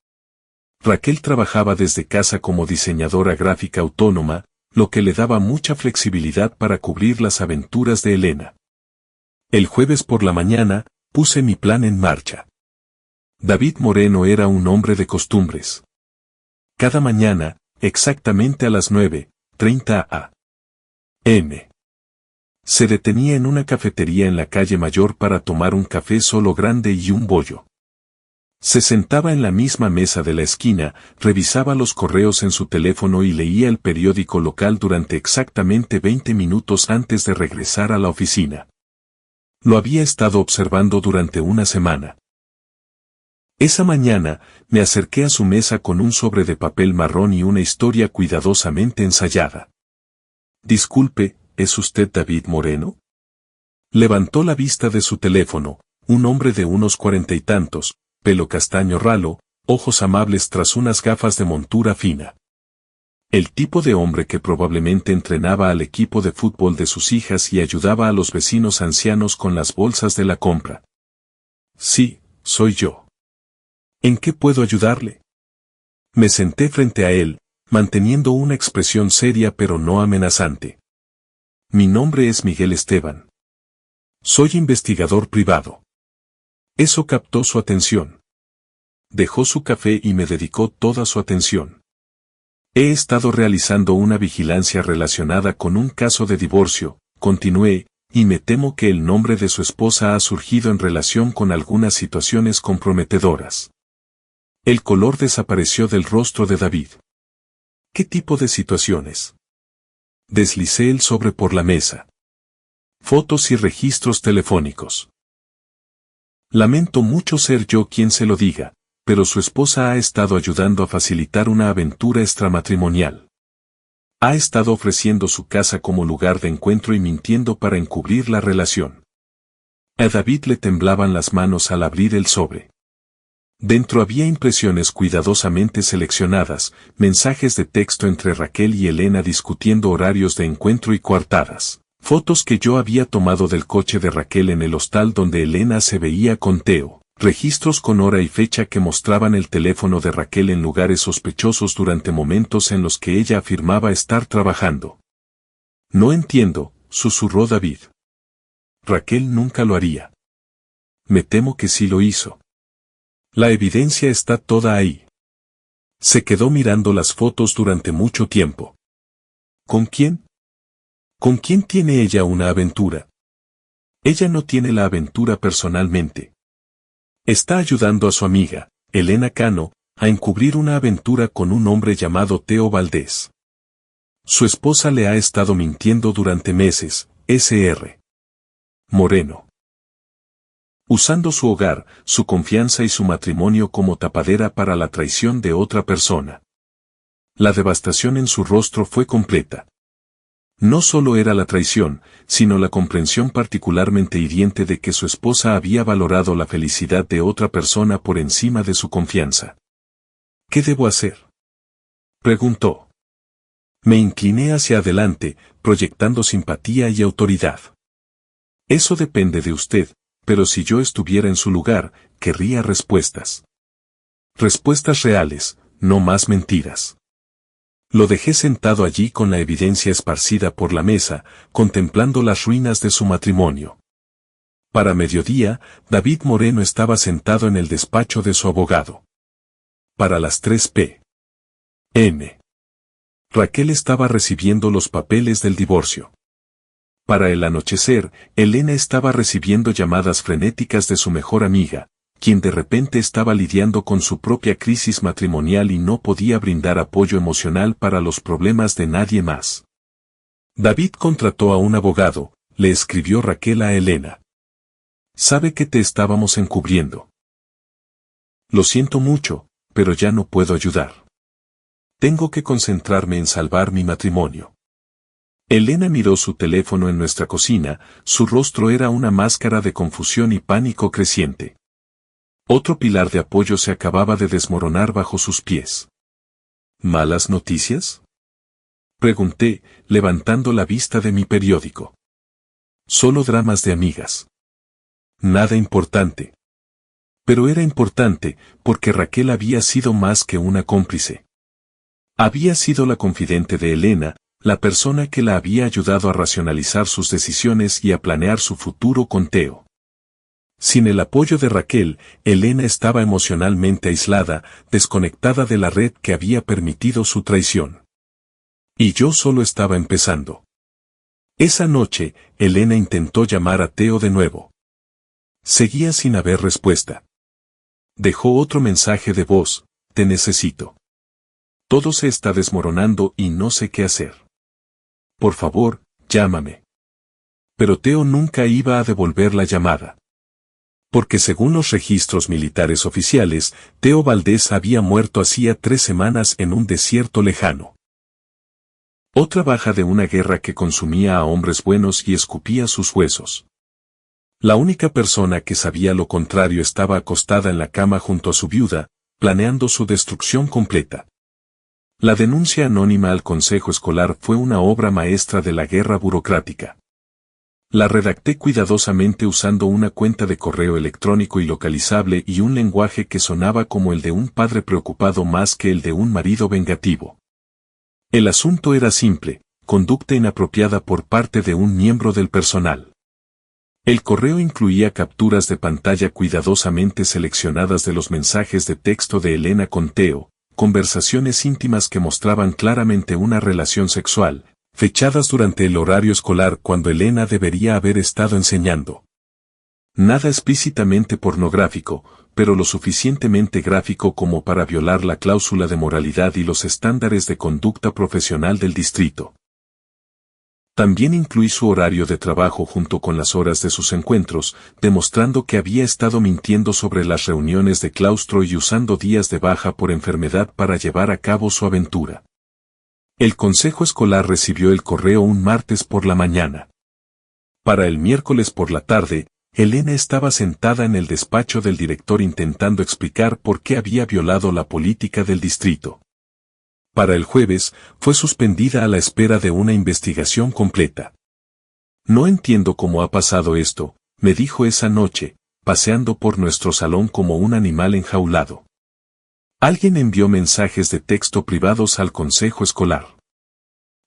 Raquel trabajaba desde casa como diseñadora gráfica autónoma, lo que le daba mucha flexibilidad para cubrir las aventuras de Elena. El jueves por la mañana, puse mi plan en marcha. David Moreno era un hombre de costumbres. Cada mañana, exactamente a las 9:30 a.m., se detenía en una cafetería en la calle Mayor para tomar un café solo grande y un bollo. Se sentaba en la misma mesa de la esquina, revisaba los correos en su teléfono y leía el periódico local durante exactamente 20 minutos antes de regresar a la oficina. Lo había estado observando durante una semana. Esa mañana, me acerqué a su mesa con un sobre de papel marrón y una historia cuidadosamente ensayada. Disculpe, ¿es usted David Moreno? Levantó la vista de su teléfono, un hombre de unos 40 y tantos, pelo castaño ralo, ojos amables tras unas gafas de montura fina. El tipo de hombre que probablemente entrenaba al equipo de fútbol de sus hijas y ayudaba a los vecinos ancianos con las bolsas de la compra. Sí, soy yo. ¿En qué puedo ayudarle? Me senté frente a él, manteniendo una expresión seria pero no amenazante. Mi nombre es Miguel Esteban. Soy investigador privado. Eso captó su atención. Dejó su café y me dedicó toda su atención. He estado realizando una vigilancia relacionada con un caso de divorcio, continué, y me temo que el nombre de su esposa ha surgido en relación con algunas situaciones comprometedoras. El color desapareció del rostro de David. ¿Qué tipo de situaciones? Deslicé el sobre por la mesa. Fotos y registros telefónicos. Lamento mucho ser yo quien se lo diga, pero su esposa ha estado ayudando a facilitar una aventura extramatrimonial. Ha estado ofreciendo su casa como lugar de encuentro y mintiendo para encubrir la relación. A David le temblaban las manos al abrir el sobre. Dentro había impresiones cuidadosamente seleccionadas, mensajes de texto entre Raquel y Elena discutiendo horarios de encuentro y coartadas. Fotos que yo había tomado del coche de Raquel en el hostal donde Elena se veía con Teo. Registros con hora y fecha que mostraban el teléfono de Raquel en lugares sospechosos durante momentos en los que ella afirmaba estar trabajando. No entiendo, susurró David. Raquel nunca lo haría. Me temo que sí lo hizo. La evidencia está toda ahí. Se quedó mirando las fotos durante mucho tiempo. ¿Con quién? ¿Con quién tiene ella una aventura? Ella no tiene la aventura personalmente. Está ayudando a su amiga, Elena Cano, a encubrir una aventura con un hombre llamado Teo Valdés. Su esposa le ha estado mintiendo durante meses, Sr. Moreno. Usando su hogar, su confianza y su matrimonio como tapadera para la traición de otra persona. La devastación en su rostro fue completa. No solo era la traición, sino la comprensión particularmente hiriente de que su esposa había valorado la felicidad de otra persona por encima de su confianza. ¿Qué debo hacer?, preguntó. Me incliné hacia adelante, proyectando simpatía y autoridad. Eso depende de usted, pero si yo estuviera en su lugar, querría respuestas. Respuestas reales, no más mentiras. Lo dejé sentado allí con la evidencia esparcida por la mesa, contemplando las ruinas de su matrimonio. Para mediodía, David Moreno estaba sentado en el despacho de su abogado. Para las 3 p.m. Raquel estaba recibiendo los papeles del divorcio. Para el anochecer, Elena estaba recibiendo llamadas frenéticas de su mejor amiga, quien de repente estaba lidiando con su propia crisis matrimonial y no podía brindar apoyo emocional para los problemas de nadie más. David contrató a un abogado, le escribió Raquel a Elena. Sabe que te estábamos encubriendo. Lo siento mucho, pero ya no puedo ayudar. Tengo que concentrarme en salvar mi matrimonio. Elena miró su teléfono en nuestra cocina, su rostro era una máscara de confusión y pánico creciente. Otro pilar de apoyo se acababa de desmoronar bajo sus pies. ¿Malas noticias?, pregunté, levantando la vista de mi periódico. Solo dramas de amigas. Nada importante. Pero era importante, porque Raquel había sido más que una cómplice. Había sido la confidente de Elena, la persona que la había ayudado a racionalizar sus decisiones y a planear su futuro con Teo. Sin el apoyo de Raquel, Elena estaba emocionalmente aislada, desconectada de la red que había permitido su traición. Y yo solo estaba empezando. Esa noche, Elena intentó llamar a Teo de nuevo. Seguía sin haber respuesta. Dejó otro mensaje de voz: te necesito. Todo se está desmoronando y no sé qué hacer. Por favor, llámame. Pero Teo nunca iba a devolver la llamada. Porque según los registros militares oficiales, Teo Valdés había muerto hacía 3 semanas en un desierto lejano. Otra baja de una guerra que consumía a hombres buenos y escupía sus huesos. La única persona que sabía lo contrario estaba acostada en la cama junto a su viuda, planeando su destrucción completa. La denuncia anónima al consejo escolar fue una obra maestra de la guerra burocrática. La redacté cuidadosamente usando una cuenta de correo electrónico y localizable y un lenguaje que sonaba como el de un padre preocupado más que el de un marido vengativo. El asunto era simple: conducta inapropiada por parte de un miembro del personal. El correo incluía capturas de pantalla cuidadosamente seleccionadas de los mensajes de texto de Elena con Teo, conversaciones íntimas que mostraban claramente una relación sexual, fechadas durante el horario escolar cuando Elena debería haber estado enseñando. Nada explícitamente pornográfico, pero lo suficientemente gráfico como para violar la cláusula de moralidad y los estándares de conducta profesional del distrito. También incluí su horario de trabajo junto con las horas de sus encuentros, demostrando que había estado mintiendo sobre las reuniones de claustro y usando días de baja por enfermedad para llevar a cabo su aventura. El consejo escolar recibió el correo un martes por la mañana. Para el miércoles por la tarde, Elena estaba sentada en el despacho del director intentando explicar por qué había violado la política del distrito. Para el jueves, fue suspendida a la espera de una investigación completa. No entiendo cómo ha pasado esto, me dijo esa noche, paseando por nuestro salón como un animal enjaulado. Alguien envió mensajes de texto privados al consejo escolar.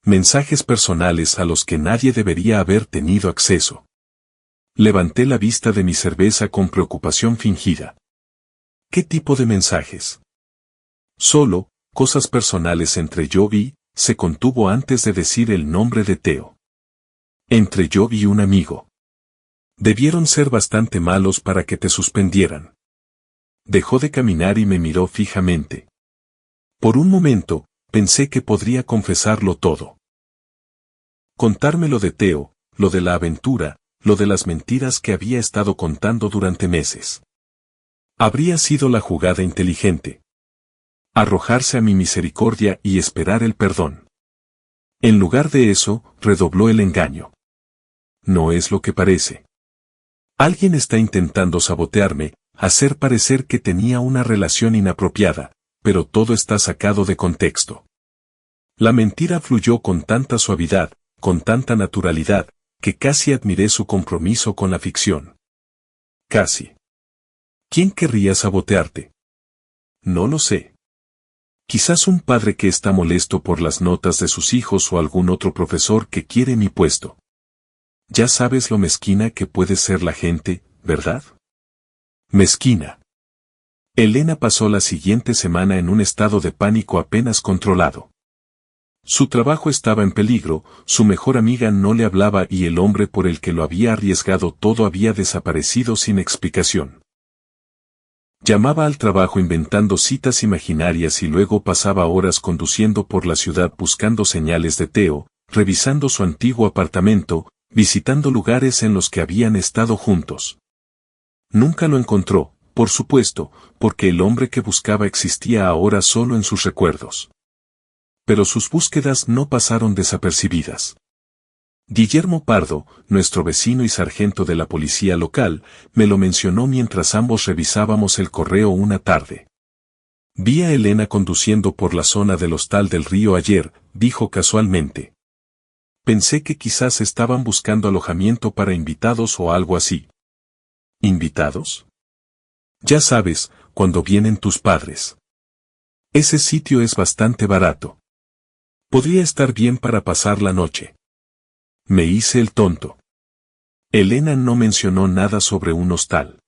Mensajes personales a los que nadie debería haber tenido acceso. Levanté la vista de mi cerveza con preocupación fingida. ¿Qué tipo de mensajes? Solo, cosas personales entre yo y, se contuvo antes de decir el nombre de Teo. Entre yo y un amigo. Debieron ser bastante malos para que te suspendieran. Dejó de caminar y me miró fijamente. Por un momento, pensé que podría confesarlo todo. Contarme lo de Teo, lo de la aventura, lo de las mentiras que había estado contando durante meses. Habría sido la jugada inteligente. Arrojarse a mi misericordia y esperar el perdón. En lugar de eso, redobló el engaño. No es lo que parece. Alguien está intentando sabotearme, hacer parecer que tenía una relación inapropiada, pero todo está sacado de contexto. La mentira fluyó con tanta suavidad, con tanta naturalidad, que casi admiré su compromiso con la ficción. Casi. ¿Quién querría sabotearte? No lo sé. Quizás un padre que está molesto por las notas de sus hijos o algún otro profesor que quiere mi puesto. Ya sabes lo mezquina que puede ser la gente, ¿verdad? Mezquina. Elena pasó la siguiente semana en un estado de pánico apenas controlado. Su trabajo estaba en peligro, su mejor amiga no le hablaba y el hombre por el que lo había arriesgado todo había desaparecido sin explicación. Llamaba al trabajo inventando citas imaginarias y luego pasaba horas conduciendo por la ciudad buscando señales de Teo, revisando su antiguo apartamento, visitando lugares en los que habían estado juntos. Nunca lo encontró, por supuesto, porque el hombre que buscaba existía ahora solo en sus recuerdos. Pero sus búsquedas no pasaron desapercibidas. Guillermo Pardo, nuestro vecino y sargento de la policía local, me lo mencionó mientras ambos revisábamos el correo una tarde. Vi a Elena conduciendo por la zona del Hostal del Río ayer, dijo casualmente. Pensé que quizás estaban buscando alojamiento para invitados o algo así. ¿Invitados? Ya sabes, cuando vienen tus padres. Ese sitio es bastante barato. Podría estar bien para pasar la noche. Me hice el tonto. Elena no mencionó nada sobre un hostal.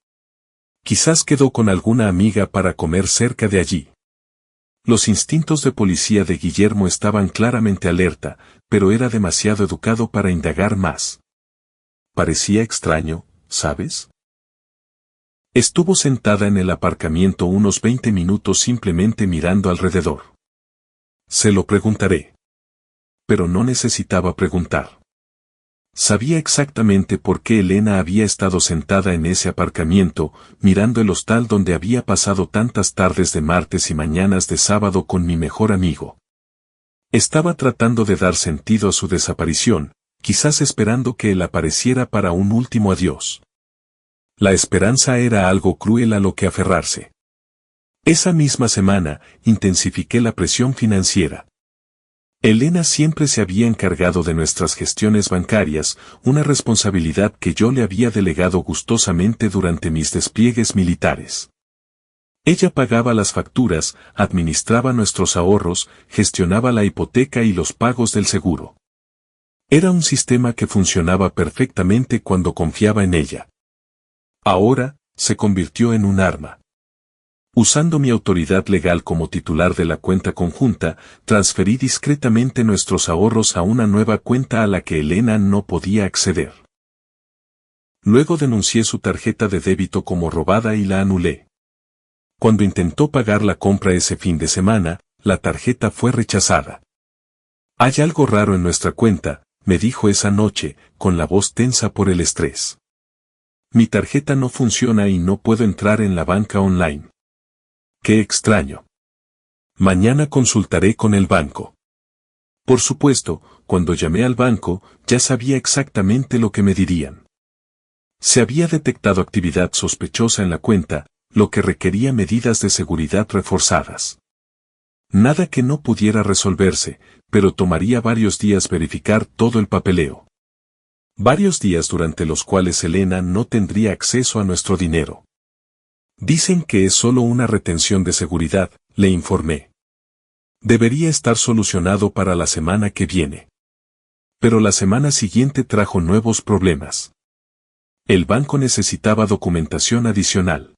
Quizás quedó con alguna amiga para comer cerca de allí. Los instintos de policía de Guillermo estaban claramente alerta, pero era demasiado educado para indagar más. Parecía extraño, ¿sabes? Estuvo sentada en el aparcamiento unos 20 minutos simplemente mirando alrededor. Se lo preguntaré. Pero no necesitaba preguntar. Sabía exactamente por qué Elena había estado sentada en ese aparcamiento, mirando el hostal donde había pasado tantas tardes de martes y mañanas de sábado con mi mejor amigo. Estaba tratando de dar sentido a su desaparición, quizás esperando que él apareciera para un último adiós. La esperanza era algo cruel a lo que aferrarse. Esa misma semana, intensifiqué la presión financiera. Elena siempre se había encargado de nuestras gestiones bancarias, una responsabilidad que yo le había delegado gustosamente durante mis despliegues militares. Ella pagaba las facturas, administraba nuestros ahorros, gestionaba la hipoteca y los pagos del seguro. Era un sistema que funcionaba perfectamente cuando confiaba en ella. Ahora, se convirtió en un arma. Usando mi autoridad legal como titular de la cuenta conjunta, transferí discretamente nuestros ahorros a una nueva cuenta a la que Elena no podía acceder. Luego denuncié su tarjeta de débito como robada y la anulé. Cuando intentó pagar la compra ese fin de semana, la tarjeta fue rechazada. Hay algo raro en nuestra cuenta, me dijo esa noche, con la voz tensa por el estrés. Mi tarjeta no funciona y no puedo entrar en la banca online. ¡Qué extraño! Mañana consultaré con el banco. Por supuesto, cuando llamé al banco, ya sabía exactamente lo que me dirían. Se había detectado actividad sospechosa en la cuenta, lo que requería medidas de seguridad reforzadas. Nada que no pudiera resolverse, pero tomaría varios días verificar todo el papeleo. Varios días durante los cuales Elena no tendría acceso a nuestro dinero. Dicen que es solo una retención de seguridad, le informé. Debería estar solucionado para la semana que viene. Pero la semana siguiente trajo nuevos problemas. El banco necesitaba documentación adicional.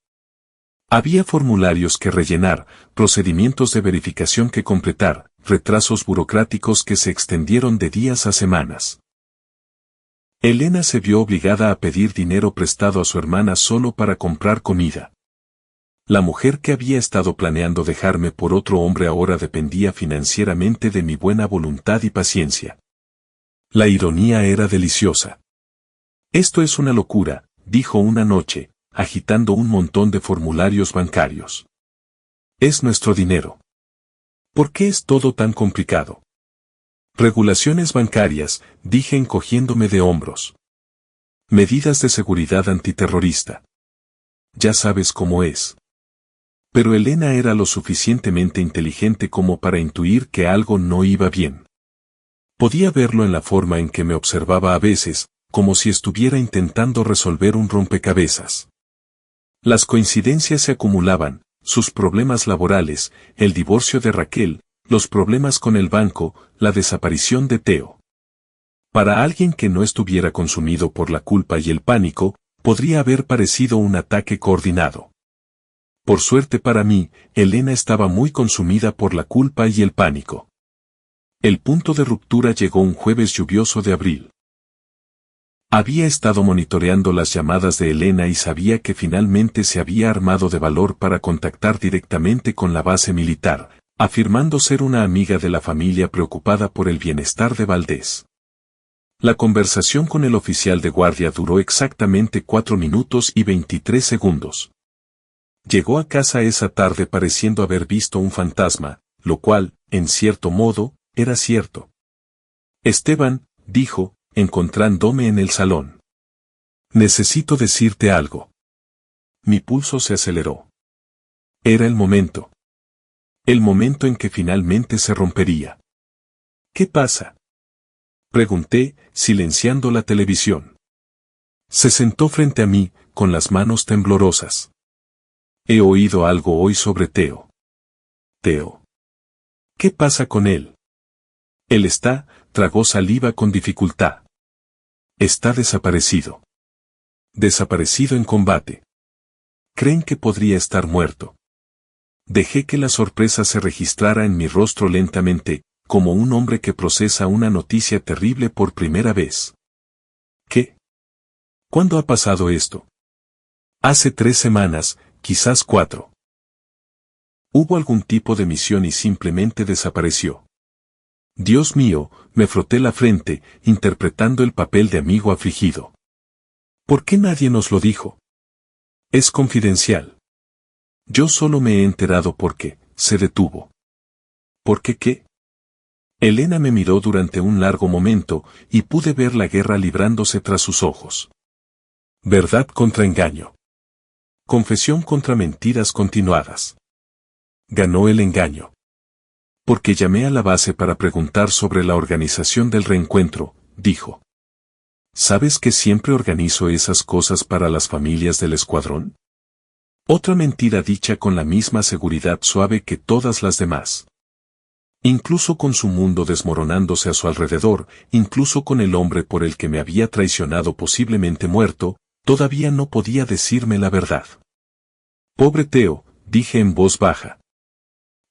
Había formularios que rellenar, procedimientos de verificación que completar, retrasos burocráticos que se extendieron de días a semanas. Elena se vio obligada a pedir dinero prestado a su hermana solo para comprar comida. La mujer que había estado planeando dejarme por otro hombre ahora dependía financieramente de mi buena voluntad y paciencia. La ironía era deliciosa. Esto es una locura, dijo una noche, agitando un montón de formularios bancarios. Es nuestro dinero. ¿Por qué es todo tan complicado? Regulaciones bancarias, dije encogiéndome de hombros. Medidas de seguridad antiterrorista. Ya sabes cómo es. Pero Elena era lo suficientemente inteligente como para intuir que algo no iba bien. Podía verlo en la forma en que me observaba a veces, como si estuviera intentando resolver un rompecabezas. Las coincidencias se acumulaban, sus problemas laborales, el divorcio de Raquel, los problemas con el banco, la desaparición de Teo. Para alguien que no estuviera consumido por la culpa y el pánico, podría haber parecido un ataque coordinado. Por suerte para mí, Elena estaba muy consumida por la culpa y el pánico. El punto de ruptura llegó un jueves lluvioso de abril. Había estado monitoreando las llamadas de Elena y sabía que finalmente se había armado de valor para contactar directamente con la base militar, afirmando ser una amiga de la familia preocupada por el bienestar de Valdés. La conversación con el oficial de guardia duró exactamente 4 minutos y 23 segundos. Llegó a casa esa tarde pareciendo haber visto un fantasma, lo cual, en cierto modo, era cierto. Esteban, dijo, encontrándome en el salón. Necesito decirte algo. Mi pulso se aceleró. Era el momento. El momento en que finalmente se rompería. ¿Qué pasa? Pregunté, silenciando la televisión. Se sentó frente a mí, con las manos temblorosas. He oído algo hoy sobre Teo. Teo. ¿Qué pasa con él? Él tragó saliva con dificultad. Está desaparecido. Desaparecido en combate. Creen que podría estar muerto. Dejé que la sorpresa se registrara en mi rostro lentamente, como un hombre que procesa una noticia terrible por primera vez. ¿Qué? ¿Cuándo ha pasado esto? Hace 3 semanas, quizás 4. Hubo algún tipo de misión y simplemente desapareció. Dios mío, me froté la frente, interpretando el papel de amigo afligido. ¿Por qué nadie nos lo dijo? Es confidencial. Yo solo me he enterado porque se detuvo. ¿Por qué qué? Elena me miró durante un largo momento y pude ver la guerra librándose tras sus ojos. Verdad contra engaño. Confesión contra mentiras continuadas. Ganó el engaño. Porque llamé a la base para preguntar sobre la organización del reencuentro, dijo. ¿Sabes que siempre organizo esas cosas para las familias del escuadrón? Otra mentira dicha con la misma seguridad suave que todas las demás. Incluso con su mundo desmoronándose a su alrededor, incluso con el hombre por el que me había traicionado posiblemente muerto, todavía no podía decirme la verdad. Pobre Theo, dije en voz baja.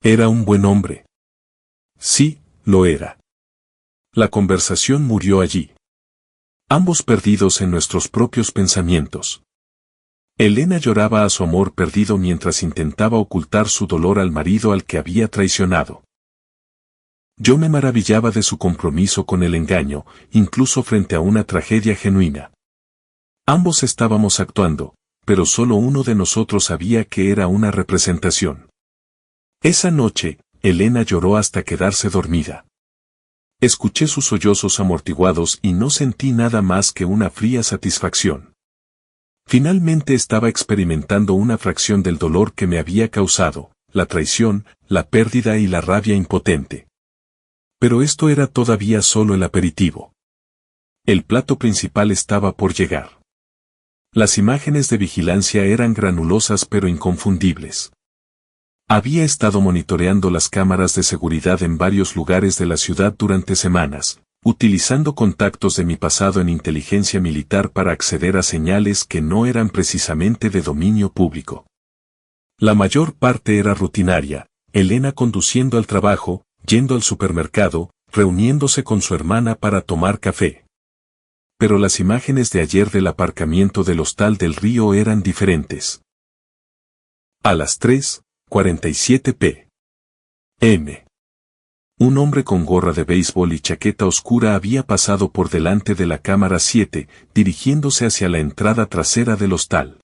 Era un buen hombre. Sí, lo era. La conversación murió allí. Ambos perdidos en nuestros propios pensamientos. Elena lloraba a su amor perdido mientras intentaba ocultar su dolor al marido al que había traicionado. Yo me maravillaba de su compromiso con el engaño, incluso frente a una tragedia genuina. Ambos estábamos actuando, pero solo uno de nosotros sabía que era una representación. Esa noche, Elena lloró hasta quedarse dormida. Escuché sus sollozos amortiguados y no sentí nada más que una fría satisfacción. Finalmente estaba experimentando una fracción del dolor que me había causado, la traición, la pérdida y la rabia impotente. Pero esto era todavía solo el aperitivo. El plato principal estaba por llegar. Las imágenes de vigilancia eran granulosas pero inconfundibles. Había estado monitoreando las cámaras de seguridad en varios lugares de la ciudad durante semanas, utilizando contactos de mi pasado en inteligencia militar para acceder a señales que no eran precisamente de dominio público. La mayor parte era rutinaria, Elena conduciendo al trabajo, yendo al supermercado, reuniéndose con su hermana para tomar café. Pero las imágenes de ayer del aparcamiento del Hostal del Río eran diferentes. A las 3:47 p.m. Un hombre con gorra de béisbol y chaqueta oscura había pasado por delante de la cámara 7, dirigiéndose hacia la entrada trasera del hostal.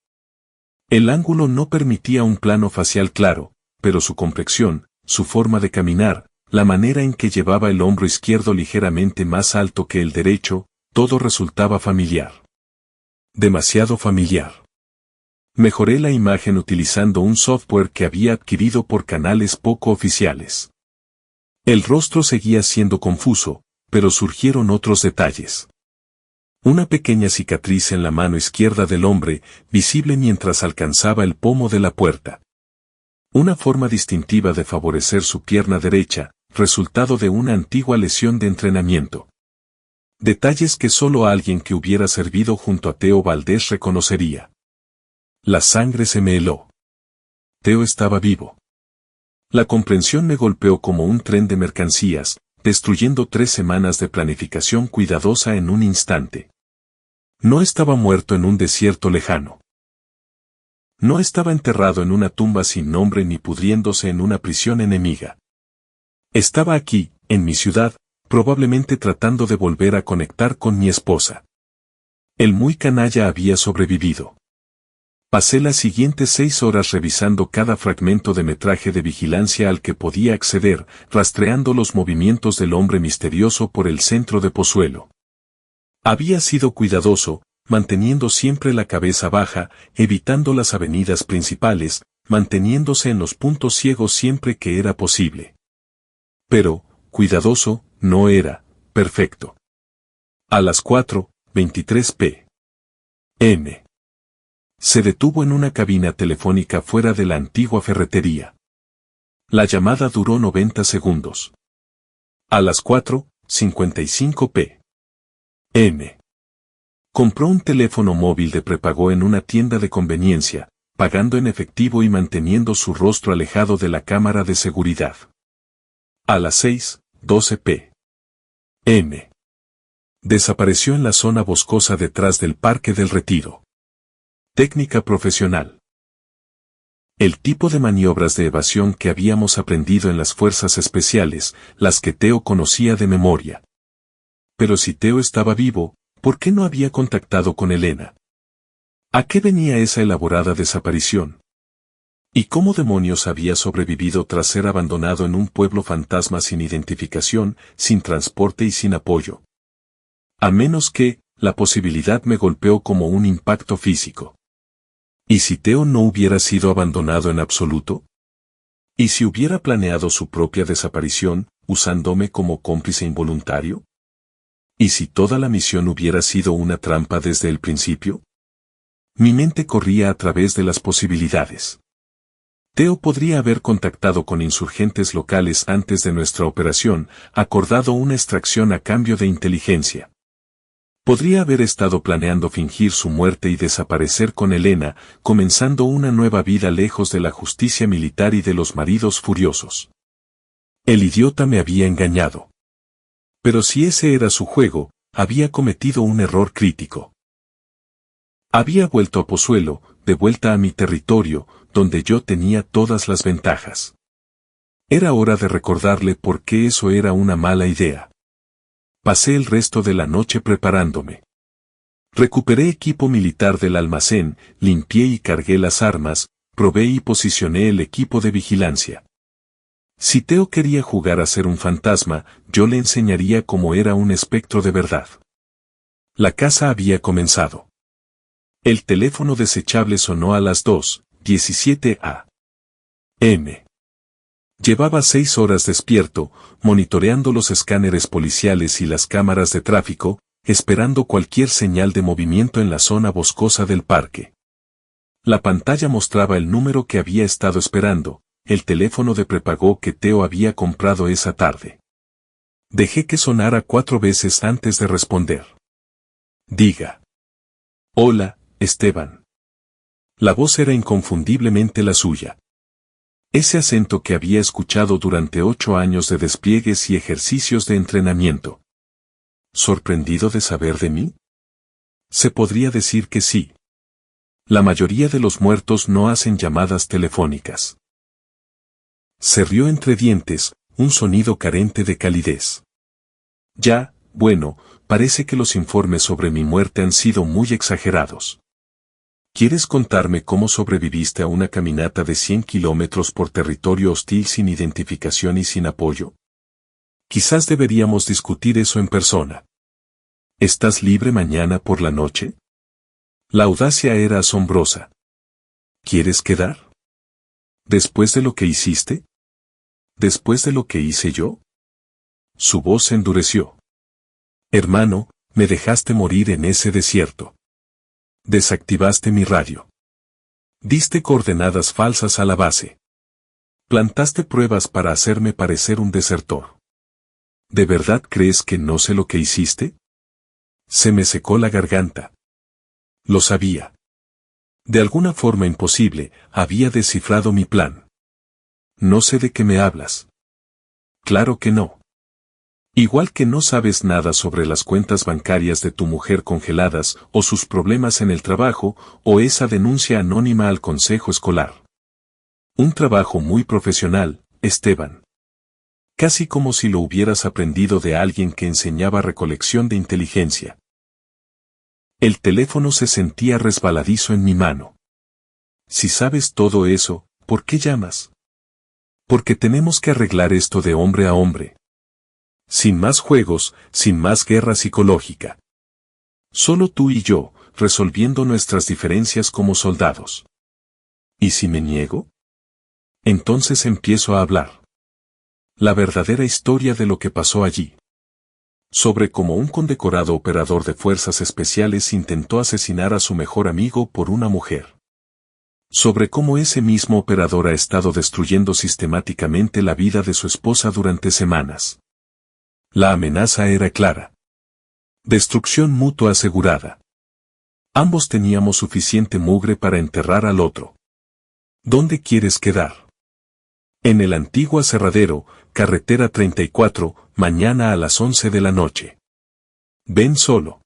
El ángulo no permitía un plano facial claro, pero su complexión, su forma de caminar, la manera en que llevaba el hombro izquierdo ligeramente más alto que el derecho, todo resultaba familiar. Demasiado familiar. Mejoré la imagen utilizando un software que había adquirido por canales poco oficiales. El rostro seguía siendo confuso, pero surgieron otros detalles. Una pequeña cicatriz en la mano izquierda del hombre, visible mientras alcanzaba el pomo de la puerta. Una forma distintiva de favorecer su pierna derecha, resultado de una antigua lesión de entrenamiento. Detalles que solo alguien que hubiera servido junto a Theo Valdés reconocería. La sangre se me heló. Theo estaba vivo. La comprensión me golpeó como un tren de mercancías, destruyendo 3 semanas de planificación cuidadosa en un instante. No estaba muerto en un desierto lejano. No estaba enterrado en una tumba sin nombre ni pudriéndose en una prisión enemiga. Estaba aquí, en mi ciudad, probablemente tratando de volver a conectar con mi esposa. El muy canalla había sobrevivido. Pasé las siguientes 6 horas revisando cada fragmento de metraje de vigilancia al que podía acceder, rastreando los movimientos del hombre misterioso por el centro de Pozuelo. Había sido cuidadoso, manteniendo siempre la cabeza baja, evitando las avenidas principales, manteniéndose en los puntos ciegos siempre que era posible. Pero, cuidadoso, no era perfecto. A las 4:23 p.m. Se detuvo en una cabina telefónica fuera de la antigua ferretería. La llamada duró 90 segundos. A las 4:55 p.m. Compró un teléfono móvil de prepago en una tienda de conveniencia, pagando en efectivo y manteniendo su rostro alejado de la cámara de seguridad. A las 6:12 p.m. Desapareció en la zona boscosa detrás del Parque del Retiro. Técnica profesional. El tipo de maniobras de evasión que habíamos aprendido en las fuerzas especiales, las que Theo conocía de memoria. Pero si Theo estaba vivo, ¿por qué no había contactado con Elena? ¿A qué venía esa elaborada desaparición? ¿Y cómo demonios había sobrevivido tras ser abandonado en un pueblo fantasma sin identificación, sin transporte y sin apoyo? A menos que, la posibilidad me golpeó como un impacto físico. ¿Y si Theo no hubiera sido abandonado en absoluto? ¿Y si hubiera planeado su propia desaparición, usándome como cómplice involuntario? ¿Y si toda la misión hubiera sido una trampa desde el principio? Mi mente corría a través de las posibilidades. Theo podría haber contactado con insurgentes locales antes de nuestra operación, acordado una extracción a cambio de inteligencia. Podría haber estado planeando fingir su muerte y desaparecer con Elena, comenzando una nueva vida lejos de la justicia militar y de los maridos furiosos. El idiota me había engañado. Pero si ese era su juego, había cometido un error crítico. Había vuelto a Pozuelo, de vuelta a mi territorio, donde yo tenía todas las ventajas. Era hora de recordarle por qué eso era una mala idea. Pasé el resto de la noche preparándome. Recuperé equipo militar del almacén, limpié y cargué las armas, probé y posicioné el equipo de vigilancia. Si Theo quería jugar a ser un fantasma, yo le enseñaría cómo era un espectro de verdad. La caza había comenzado. El teléfono desechable sonó a las 2:17 a.m. Llevaba 6 horas despierto, monitoreando los escáneres policiales y las cámaras de tráfico, esperando cualquier señal de movimiento en la zona boscosa del parque. La pantalla mostraba el número que había estado esperando, el teléfono de prepago que Theo había comprado esa tarde. Dejé que sonara 4 veces antes de responder. Diga. Hola, Esteban. La voz era inconfundiblemente la suya. Ese acento que había escuchado durante 8 años de despliegues y ejercicios de entrenamiento. ¿Sorprendido de saber de mí? Se podría decir que sí. La mayoría de los muertos no hacen llamadas telefónicas. Se rió entre dientes, un sonido carente de calidez. Ya, bueno, parece que los informes sobre mi muerte han sido muy exagerados. ¿Quieres contarme cómo sobreviviste a una caminata de 100 kilómetros por territorio hostil sin identificación y sin apoyo? Quizás deberíamos discutir eso en persona. ¿Estás libre mañana por la noche? La audacia era asombrosa. ¿Quieres quedar? ¿Después de lo que hiciste? ¿Después de lo que hice yo? Su voz se endureció. Hermano, me dejaste morir en ese desierto. Desactivaste mi radio. Diste coordenadas falsas a la base. Plantaste pruebas para hacerme parecer un desertor. ¿De verdad crees que no sé lo que hiciste? Se me secó la garganta. Lo sabía. De alguna forma imposible, había descifrado mi plan. No sé de qué me hablas. Claro que no. Igual que no sabes nada sobre las cuentas bancarias de tu mujer congeladas, o sus problemas en el trabajo, o esa denuncia anónima al consejo escolar. Un trabajo muy profesional, Esteban. Casi como si lo hubieras aprendido de alguien que enseñaba recolección de inteligencia. El teléfono se sentía resbaladizo en mi mano. Si sabes todo eso, ¿por qué llamas? Porque tenemos que arreglar esto de hombre a hombre. Sin más juegos, sin más guerra psicológica. Solo tú y yo, resolviendo nuestras diferencias como soldados. ¿Y si me niego? Entonces empiezo a hablar. La verdadera historia de lo que pasó allí. Sobre cómo un condecorado operador de fuerzas especiales intentó asesinar a su mejor amigo por una mujer. Sobre cómo ese mismo operador ha estado destruyendo sistemáticamente la vida de su esposa durante semanas. La amenaza era clara. Destrucción mutua asegurada. Ambos teníamos suficiente mugre para enterrar al otro. ¿Dónde quieres quedar? En el antiguo aserradero, carretera 34, mañana a las 11 de la noche. Ven solo.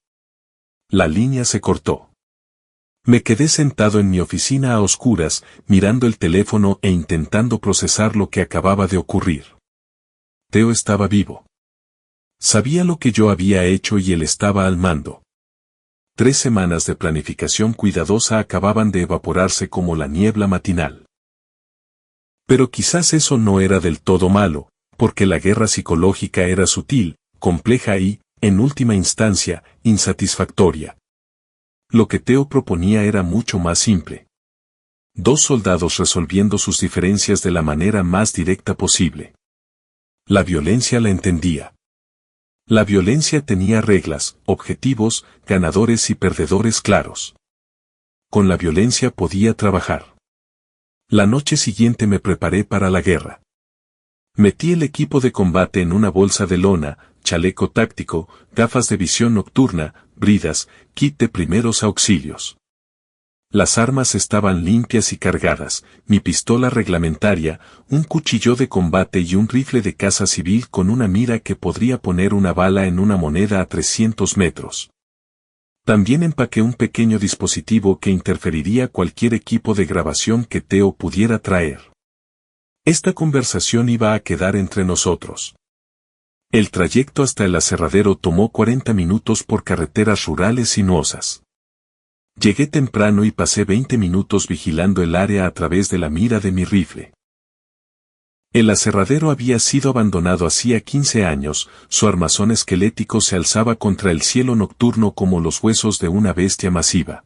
La línea se cortó. Me quedé sentado en mi oficina a oscuras, mirando el teléfono e intentando procesar lo que acababa de ocurrir. Teo estaba vivo. Sabía lo que yo había hecho y él estaba al mando. 3 semanas de planificación cuidadosa acababan de evaporarse como la niebla matinal. Pero quizás eso no era del todo malo, porque la guerra psicológica era sutil, compleja y, en última instancia, insatisfactoria. Lo que Teo proponía era mucho más simple. 2 soldados resolviendo sus diferencias de la manera más directa posible. La violencia la entendía. La violencia tenía reglas, objetivos, ganadores y perdedores claros. Con la violencia podía trabajar. La noche siguiente me preparé para la guerra. Metí el equipo de combate en una bolsa de lona, chaleco táctico, gafas de visión nocturna, bridas, kit de primeros auxilios. Las armas estaban limpias y cargadas, mi pistola reglamentaria, un cuchillo de combate y un rifle de caza civil con una mira que podría poner una bala en una moneda a 300 metros. También empaqué un pequeño dispositivo que interferiría cualquier equipo de grabación que Teo pudiera traer. Esta conversación iba a quedar entre nosotros. El trayecto hasta el aserradero tomó 40 minutos por carreteras rurales sinuosas. Llegué temprano y pasé 20 minutos vigilando el área a través de la mira de mi rifle. El aserradero había sido abandonado hacía 15 años, su armazón esquelético se alzaba contra el cielo nocturno como los huesos de una bestia masiva.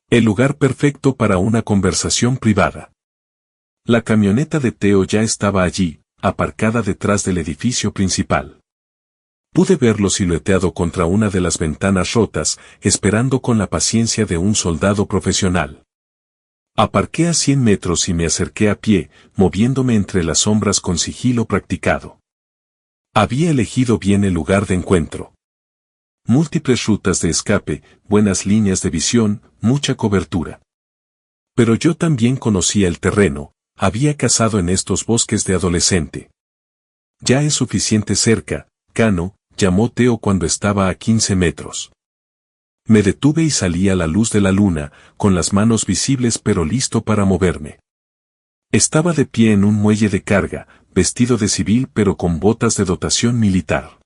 El lugar perfecto para una conversación privada. La camioneta de Teo ya estaba allí, aparcada detrás del edificio principal. Pude verlo silueteado contra una de las ventanas rotas, esperando con la paciencia de un soldado profesional. Aparqué a 100 metros y me acerqué a pie, moviéndome entre las sombras con sigilo practicado. Había elegido bien el lugar de encuentro. Múltiples rutas de escape, buenas líneas de visión, mucha cobertura. Pero yo también conocía el terreno, había cazado en estos bosques de adolescente. Ya es suficiente cerca, Cano, llamó Teo cuando estaba a 15 metros. Me detuve y salí a la luz de la luna, con las manos visibles pero listo para moverme. Estaba de pie en un muelle de carga, vestido de civil pero con botas de dotación militar.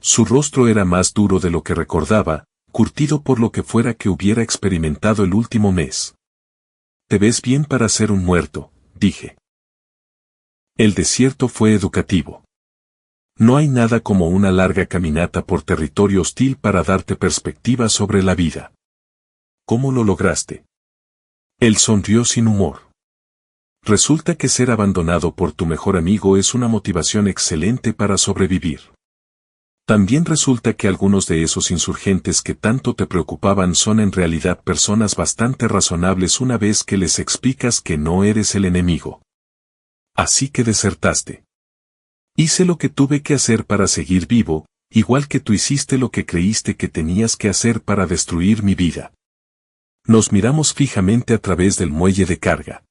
Su rostro era más duro de lo que recordaba, curtido por lo que fuera que hubiera experimentado el último mes. «Te ves bien para ser un muerto», dije. El desierto fue educativo. No hay nada como una larga caminata por territorio hostil para darte perspectiva sobre la vida. ¿Cómo lo lograste? Él sonrió sin humor. Resulta que ser abandonado por tu mejor amigo es una motivación excelente para sobrevivir. También resulta que algunos de esos insurgentes que tanto te preocupaban son en realidad personas bastante razonables una vez que les explicas que no eres el enemigo. Así que desertaste. Hice lo que tuve que hacer para seguir vivo, igual que tú hiciste lo que creíste que tenías que hacer para destruir mi vida. Nos miramos fijamente a través del muelle de carga.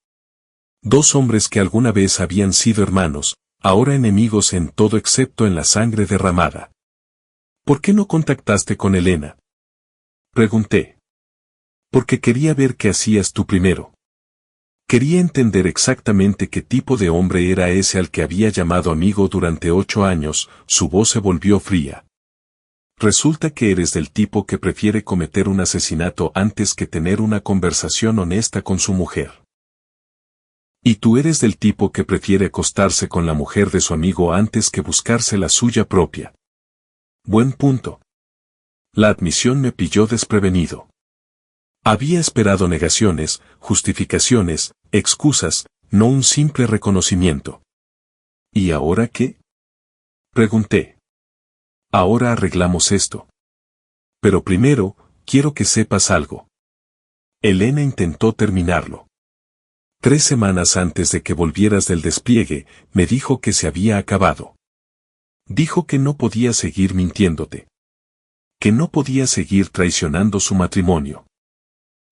2 hombres que alguna vez habían sido hermanos, ahora enemigos en todo excepto en la sangre derramada. ¿Por qué no contactaste con Elena?, pregunté. Porque quería ver qué hacías tú primero. Quería entender exactamente qué tipo de hombre era ese al que había llamado amigo durante 8 años, su voz se volvió fría. Resulta que eres del tipo que prefiere cometer un asesinato antes que tener una conversación honesta con su mujer. Y tú eres del tipo que prefiere acostarse con la mujer de su amigo antes que buscarse la suya propia. Buen punto. La admisión me pilló desprevenido. Había esperado negaciones, justificaciones, excusas, no un simple reconocimiento. ¿Y ahora qué?, pregunté. Ahora arreglamos esto. Pero primero, quiero que sepas algo. Elena intentó terminarlo. 3 semanas antes de que volvieras del despliegue, me dijo que se había acabado. Dijo que no podía seguir mintiéndote. Que no podía seguir traicionando su matrimonio.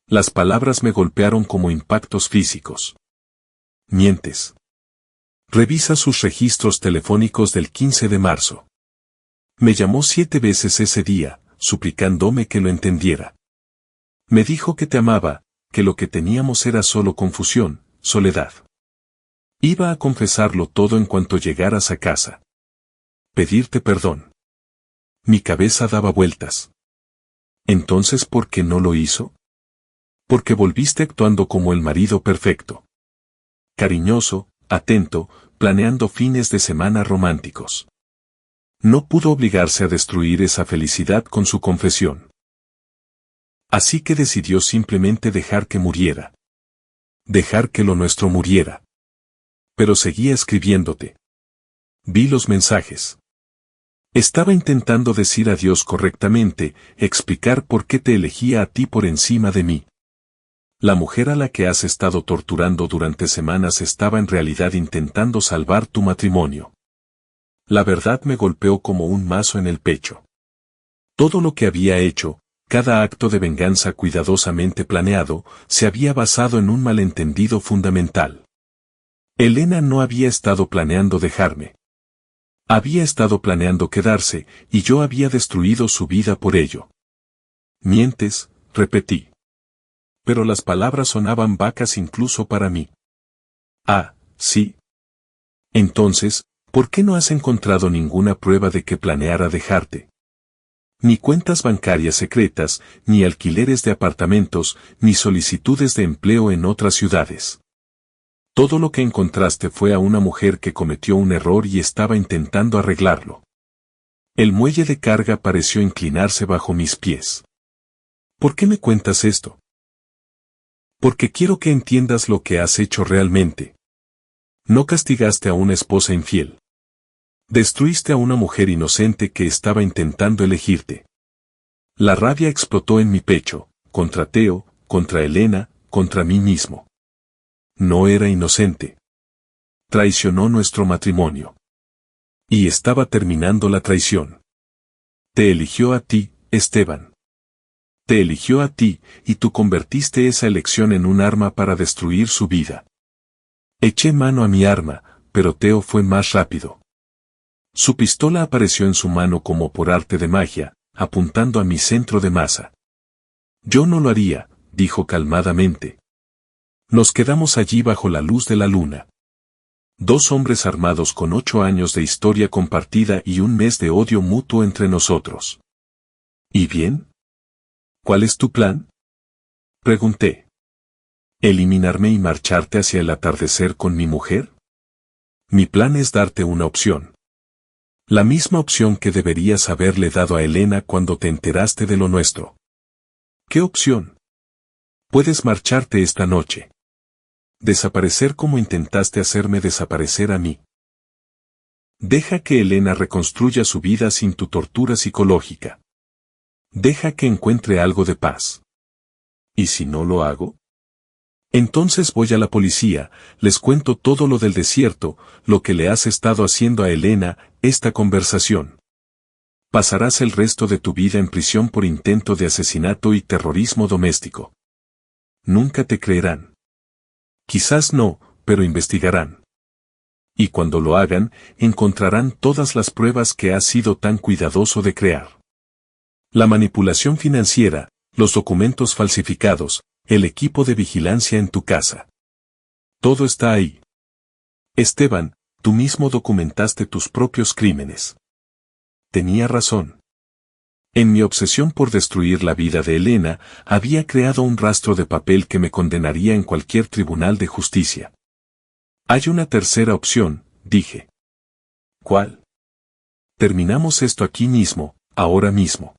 Las palabras me golpearon como impactos físicos. Mientes. Revisa sus registros telefónicos del 15 de marzo. Me llamó 7 veces ese día, suplicándome que lo entendiera. Me dijo que te amaba, que lo que teníamos era solo confusión, soledad. Iba a confesarlo todo en cuanto llegaras a casa. Pedirte perdón. Mi cabeza daba vueltas. Entonces, ¿por qué no lo hizo? Porque volviste actuando como el marido perfecto. Cariñoso, atento, planeando fines de semana románticos. No pudo obligarse a destruir esa felicidad con su confesión. Así que decidió simplemente dejar que muriera. Dejar que lo nuestro muriera. Pero seguía escribiéndote. Vi los mensajes. Estaba intentando decir adiós correctamente, explicar por qué te elegía a ti por encima de mí. La mujer a la que has estado torturando durante semanas estaba en realidad intentando salvar tu matrimonio. La verdad me golpeó como un mazo en el pecho. Todo lo que había hecho, cada acto de venganza cuidadosamente planeado, se había basado en un malentendido fundamental. Elena no había estado planeando dejarme. Había estado planeando quedarse, y yo había destruido su vida por ello. Mientes, repetí. Pero las palabras sonaban vacas incluso para mí. Ah, sí. Entonces, ¿por qué no has encontrado ninguna prueba de que planeara dejarte? Ni cuentas bancarias secretas, ni alquileres de apartamentos, ni solicitudes de empleo en otras ciudades. Todo lo que encontraste fue a una mujer que cometió un error y estaba intentando arreglarlo. El muelle de carga pareció inclinarse bajo mis pies. ¿Por qué me cuentas esto? Porque quiero que entiendas lo que has hecho realmente. No castigaste a una esposa infiel. Destruiste a una mujer inocente que estaba intentando elegirte. La rabia explotó en mi pecho, contra Teo, contra Elena, contra mí mismo. No era inocente. Traicionó nuestro matrimonio. Y estaba terminando la traición. Te eligió a ti, Esteban. Te eligió a ti, y tú convertiste esa elección en un arma para destruir su vida. Eché mano a mi arma, pero Teo fue más rápido. Su pistola apareció en su mano como por arte de magia, apuntando a mi centro de masa. Yo no lo haría, dijo calmadamente. Nos quedamos allí bajo la luz de la luna. Dos hombres armados con 8 años de historia compartida y un mes de odio mutuo entre nosotros. ¿Y bien? ¿Cuál es tu plan? Pregunté. ¿Eliminarme y marcharte hacia el atardecer con mi mujer? Mi plan es darte una opción. La misma opción que deberías haberle dado a Elena cuando te enteraste de lo nuestro. ¿Qué opción? Puedes marcharte esta noche. Desaparecer como intentaste hacerme desaparecer a mí. Deja que Elena reconstruya su vida sin tu tortura psicológica. Deja que encuentre algo de paz. ¿Y si no lo hago? Entonces voy a la policía, les cuento todo lo del desierto, lo que le has estado haciendo a Elena, esta conversación. Pasarás el resto de tu vida en prisión por intento de asesinato y terrorismo doméstico. Nunca te creerán. Quizás no, pero investigarán. Y cuando lo hagan, encontrarán todas las pruebas que has sido tan cuidadoso de crear. La manipulación financiera, los documentos falsificados, el equipo de vigilancia en tu casa. Todo está ahí. Esteban, tú mismo documentaste tus propios crímenes. Tenía razón. En mi obsesión por destruir la vida de Elena, había creado un rastro de papel que me condenaría en cualquier tribunal de justicia. Hay una tercera opción, dije. ¿Cuál? Terminamos esto aquí mismo, ahora mismo.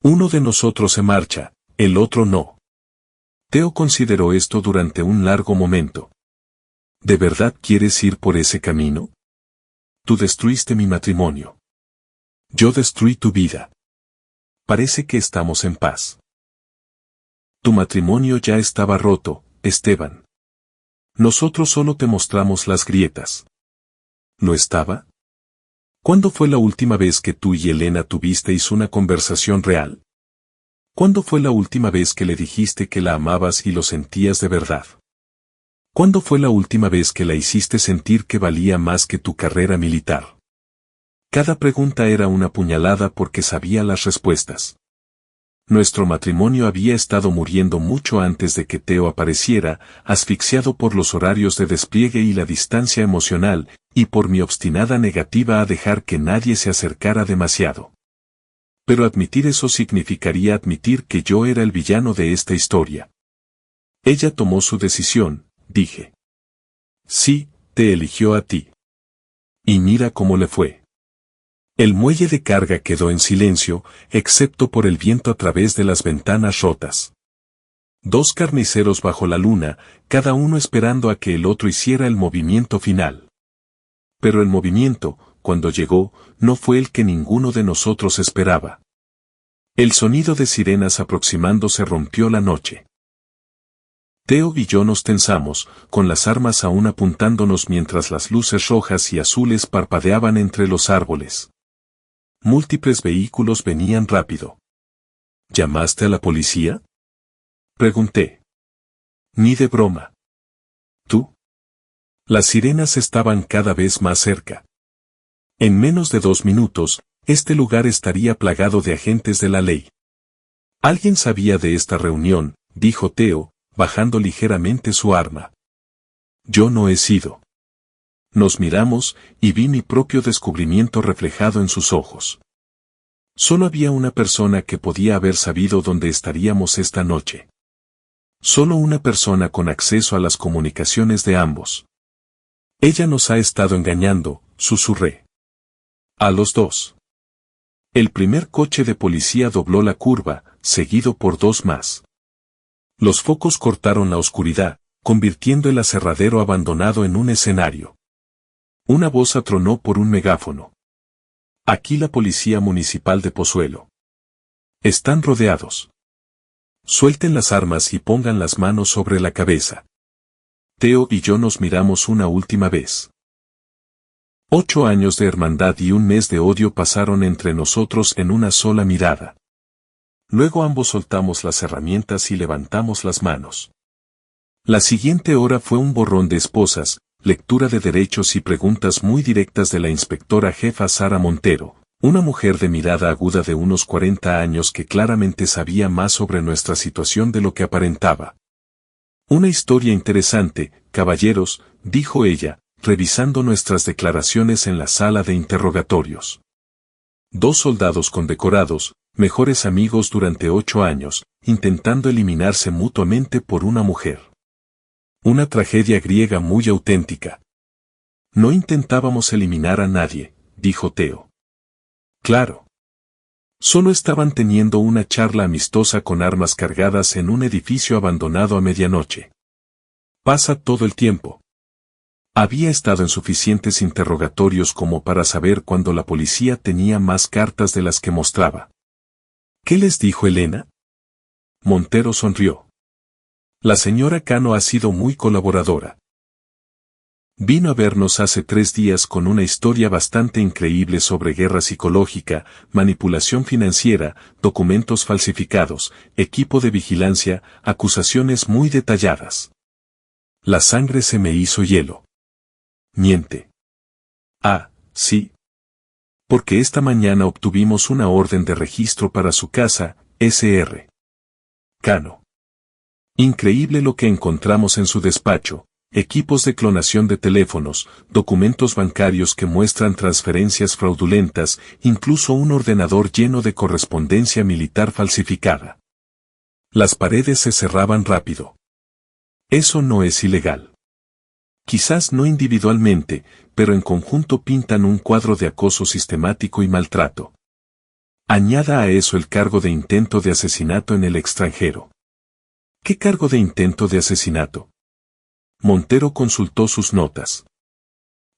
Uno de nosotros se marcha, el otro no. Teo consideró esto durante un largo momento. ¿De verdad quieres ir por ese camino? Tú destruiste mi matrimonio. Yo destruí tu vida. Parece que estamos en paz. Tu matrimonio ya estaba roto, Esteban. Nosotros solo te mostramos las grietas. ¿Lo estaba? ¿Cuándo fue la última vez que tú y Elena tuvisteis una conversación real? ¿Cuándo fue la última vez que le dijiste que la amabas y lo sentías de verdad? ¿Cuándo fue la última vez que la hiciste sentir que valía más que tu carrera militar? Cada pregunta era una puñalada porque sabía las respuestas. Nuestro matrimonio había estado muriendo mucho antes de que Theo apareciera, asfixiado por los horarios de despliegue y la distancia emocional, y por mi obstinada negativa a dejar que nadie se acercara demasiado. Pero admitir eso significaría admitir que yo era el villano de esta historia. Ella tomó su decisión, dije. Sí, te eligió a ti. Y mira cómo le fue. El muelle de carga quedó en silencio, excepto por el viento a través de las ventanas rotas. Dos carniceros bajo la luna, cada uno esperando a que el otro hiciera el movimiento final. Pero el movimiento, cuando llegó, no fue el que ninguno de nosotros esperaba. El sonido de sirenas aproximándose rompió la noche. Theo y yo nos tensamos, con las armas aún apuntándonos mientras las luces rojas y azules parpadeaban entre los árboles. Múltiples vehículos venían rápido. ¿Llamaste a la policía? Pregunté. Ni de broma. ¿Tú? Las sirenas estaban cada vez más cerca. En menos de 2 minutos, este lugar estaría plagado de agentes de la ley. Alguien sabía de esta reunión, dijo Theo, bajando ligeramente su arma. Yo no he sido. Nos miramos, y vi mi propio descubrimiento reflejado en sus ojos. Solo había una persona que podía haber sabido dónde estaríamos esta noche. Solo una persona con acceso a las comunicaciones de ambos. Ella nos ha estado engañando, susurré. A los dos. El primer coche de policía dobló la curva, seguido por 2 más. Los focos cortaron la oscuridad, convirtiendo el aserradero abandonado en un escenario. Una voz atronó por un megáfono. Aquí la policía municipal de Pozuelo. Están rodeados. Suelten las armas y pongan las manos sobre la cabeza. Theo y yo nos miramos una última vez. 8 años de hermandad y un mes de odio pasaron entre nosotros en una sola mirada. Luego ambos soltamos las herramientas y levantamos las manos. La siguiente hora fue un borrón de esposas, lectura de derechos y preguntas muy directas de la inspectora jefa Sara Montero, una mujer de mirada aguda de unos 40 años que claramente sabía más sobre nuestra situación de lo que aparentaba. Una historia interesante, caballeros, dijo ella, revisando nuestras declaraciones en la sala de interrogatorios. 2 soldados condecorados, mejores amigos durante 8 años, intentando eliminarse mutuamente por una mujer. Una tragedia griega muy auténtica. No intentábamos eliminar a nadie, dijo Theo. Claro. Solo estaban teniendo una charla amistosa con armas cargadas en un edificio abandonado a medianoche. Pasa todo el tiempo. Había estado en suficientes interrogatorios como para saber cuando la policía tenía más cartas de las que mostraba. ¿Qué les dijo Elena? Montero sonrió. La señora Cano ha sido muy colaboradora. Vino a vernos hace 3 días con una historia bastante increíble sobre guerra psicológica, manipulación financiera, documentos falsificados, equipo de vigilancia, acusaciones muy detalladas. La sangre se me hizo hielo. Miente. Ah, sí. Porque esta mañana obtuvimos una orden de registro para su casa, Sr. Cano. Increíble lo que encontramos en su despacho, equipos de clonación de teléfonos, documentos bancarios que muestran transferencias fraudulentas, incluso un ordenador lleno de correspondencia militar falsificada. Las paredes se cerraban rápido. Eso no es ilegal. Quizás no individualmente, pero en conjunto pintan un cuadro de acoso sistemático y maltrato. Añada a eso el cargo de intento de asesinato en el extranjero. ¿Qué cargo de intento de asesinato? Montero consultó sus notas.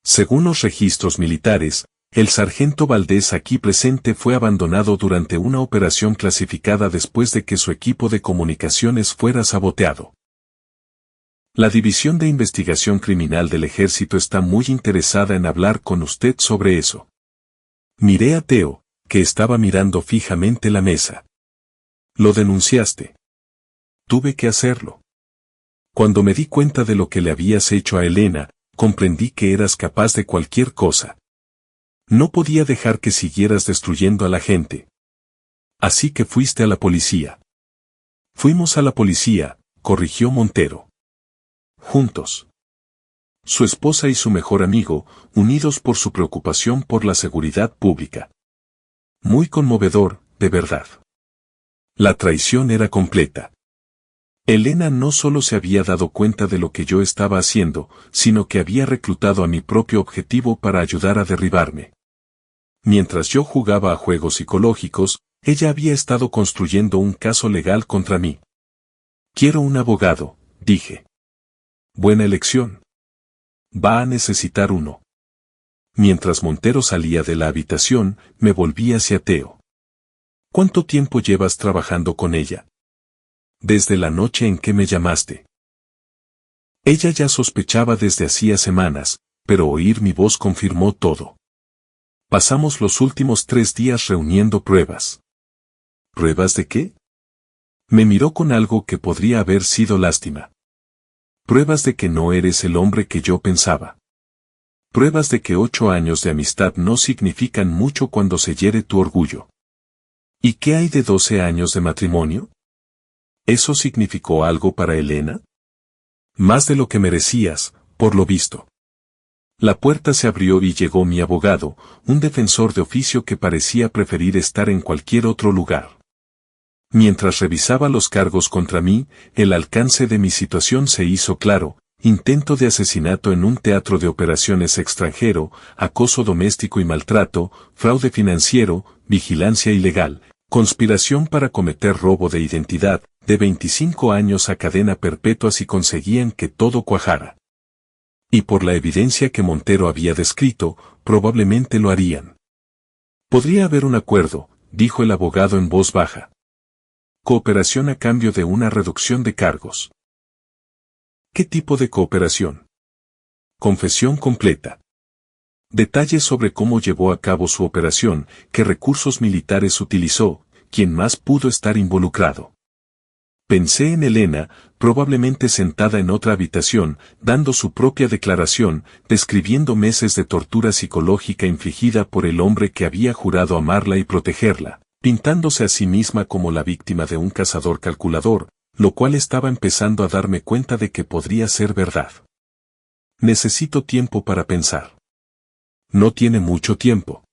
Según los registros militares, el sargento Valdés aquí presente fue abandonado durante una operación clasificada después de que su equipo de comunicaciones fuera saboteado. La División de Investigación Criminal del Ejército está muy interesada en hablar con usted sobre eso. Miré a Theo, que estaba mirando fijamente la mesa. ¿Lo denunciaste? Tuve que hacerlo. Cuando me di cuenta de lo que le habías hecho a Elena, comprendí que eras capaz de cualquier cosa. No podía dejar que siguieras destruyendo a la gente. Así que fuiste a la policía. Fuimos a la policía, corrigió Montero. Juntos. Su esposa y su mejor amigo, unidos por su preocupación por la seguridad pública. Muy conmovedor, de verdad. La traición era completa. Elena no solo se había dado cuenta de lo que yo estaba haciendo, sino que había reclutado a mi propio objetivo para ayudar a derribarme. Mientras yo jugaba a juegos psicológicos, ella había estado construyendo un caso legal contra mí. Quiero un abogado, dije. Buena elección. Va a necesitar uno. Mientras Montero salía de la habitación, me volví hacia Teo. ¿Cuánto tiempo llevas trabajando con ella? Desde la noche en que me llamaste. Ella ya sospechaba desde hacía semanas, pero oír mi voz confirmó todo. Pasamos los últimos 3 días reuniendo pruebas. ¿Pruebas de qué? Me miró con algo que podría haber sido lástima. Pruebas de que no eres el hombre que yo pensaba. Pruebas de que 8 años de amistad no significan mucho cuando se hiere tu orgullo. ¿Y qué hay de 12 años de matrimonio? ¿Eso significó algo para Elena? Más de lo que merecías, por lo visto. La puerta se abrió y llegó mi abogado, un defensor de oficio que parecía preferir estar en cualquier otro lugar. Mientras revisaba los cargos contra mí, el alcance de mi situación se hizo claro: intento de asesinato en un teatro de operaciones extranjero, acoso doméstico y maltrato, fraude financiero, vigilancia ilegal, conspiración para cometer robo de identidad, de 25 años a cadena perpetua si conseguían que todo cuajara. Y por la evidencia que Montero había descrito, probablemente lo harían. Podría haber un acuerdo, dijo el abogado en voz baja. Cooperación a cambio de una reducción de cargos. ¿Qué tipo de cooperación? Confesión completa. Detalles sobre cómo llevó a cabo su operación, qué recursos militares utilizó, quién más pudo estar involucrado. Pensé en Elena, probablemente sentada en otra habitación, dando su propia declaración, describiendo meses de tortura psicológica infligida por el hombre que había jurado amarla y protegerla, pintándose a sí misma como la víctima de un cazador calculador, lo cual estaba empezando a darme cuenta de que podría ser verdad. Necesito tiempo para pensar. No tiene mucho tiempo.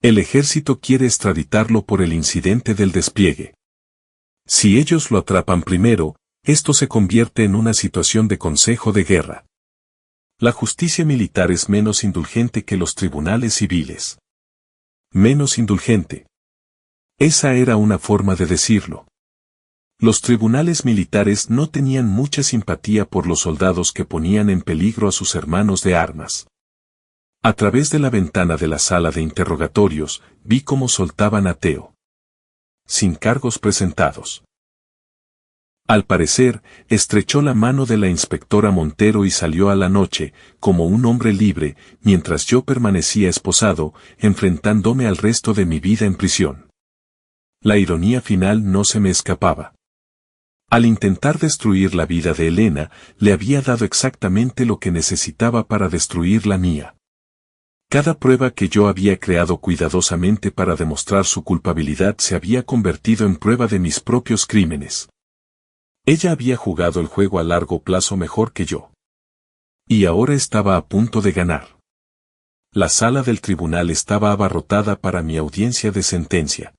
El ejército quiere extraditarlo por el incidente del despliegue. Si ellos lo atrapan primero, esto se convierte en una situación de consejo de guerra. La justicia militar es menos indulgente que los tribunales civiles. Menos indulgente. Esa era una forma de decirlo. Los tribunales militares no tenían mucha simpatía por los soldados que ponían en peligro a sus hermanos de armas. A través de la ventana de la sala de interrogatorios, vi cómo soltaban a Teo. Sin cargos presentados. Al parecer, estrechó la mano de la inspectora Montero y salió a la noche, como un hombre libre, mientras yo permanecía esposado, enfrentándome al resto de mi vida en prisión. La ironía final no se me escapaba. Al intentar destruir la vida de Elena, le había dado exactamente lo que necesitaba para destruir la mía. Cada prueba que yo había creado cuidadosamente para demostrar su culpabilidad se había convertido en prueba de mis propios crímenes. Ella había jugado el juego a largo plazo mejor que yo. Y ahora estaba a punto de ganar. La sala del tribunal estaba abarrotada para mi audiencia de sentencia.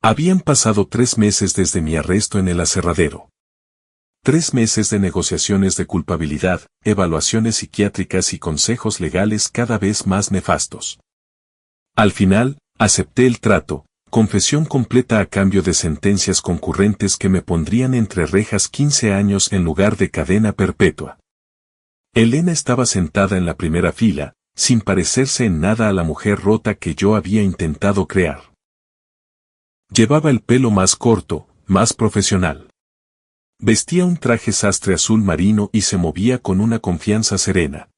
Habían pasado 3 meses desde mi arresto en el aserradero. 3 meses de negociaciones de culpabilidad, evaluaciones psiquiátricas y consejos legales cada vez más nefastos. Al final, acepté el trato, confesión completa a cambio de sentencias concurrentes que me pondrían entre rejas 15 años en lugar de cadena perpetua. Elena estaba sentada en la primera fila, sin parecerse en nada a la mujer rota que yo había intentado crear. Llevaba el pelo más corto, más profesional. Vestía un traje sastre azul marino y se movía con una confianza serena.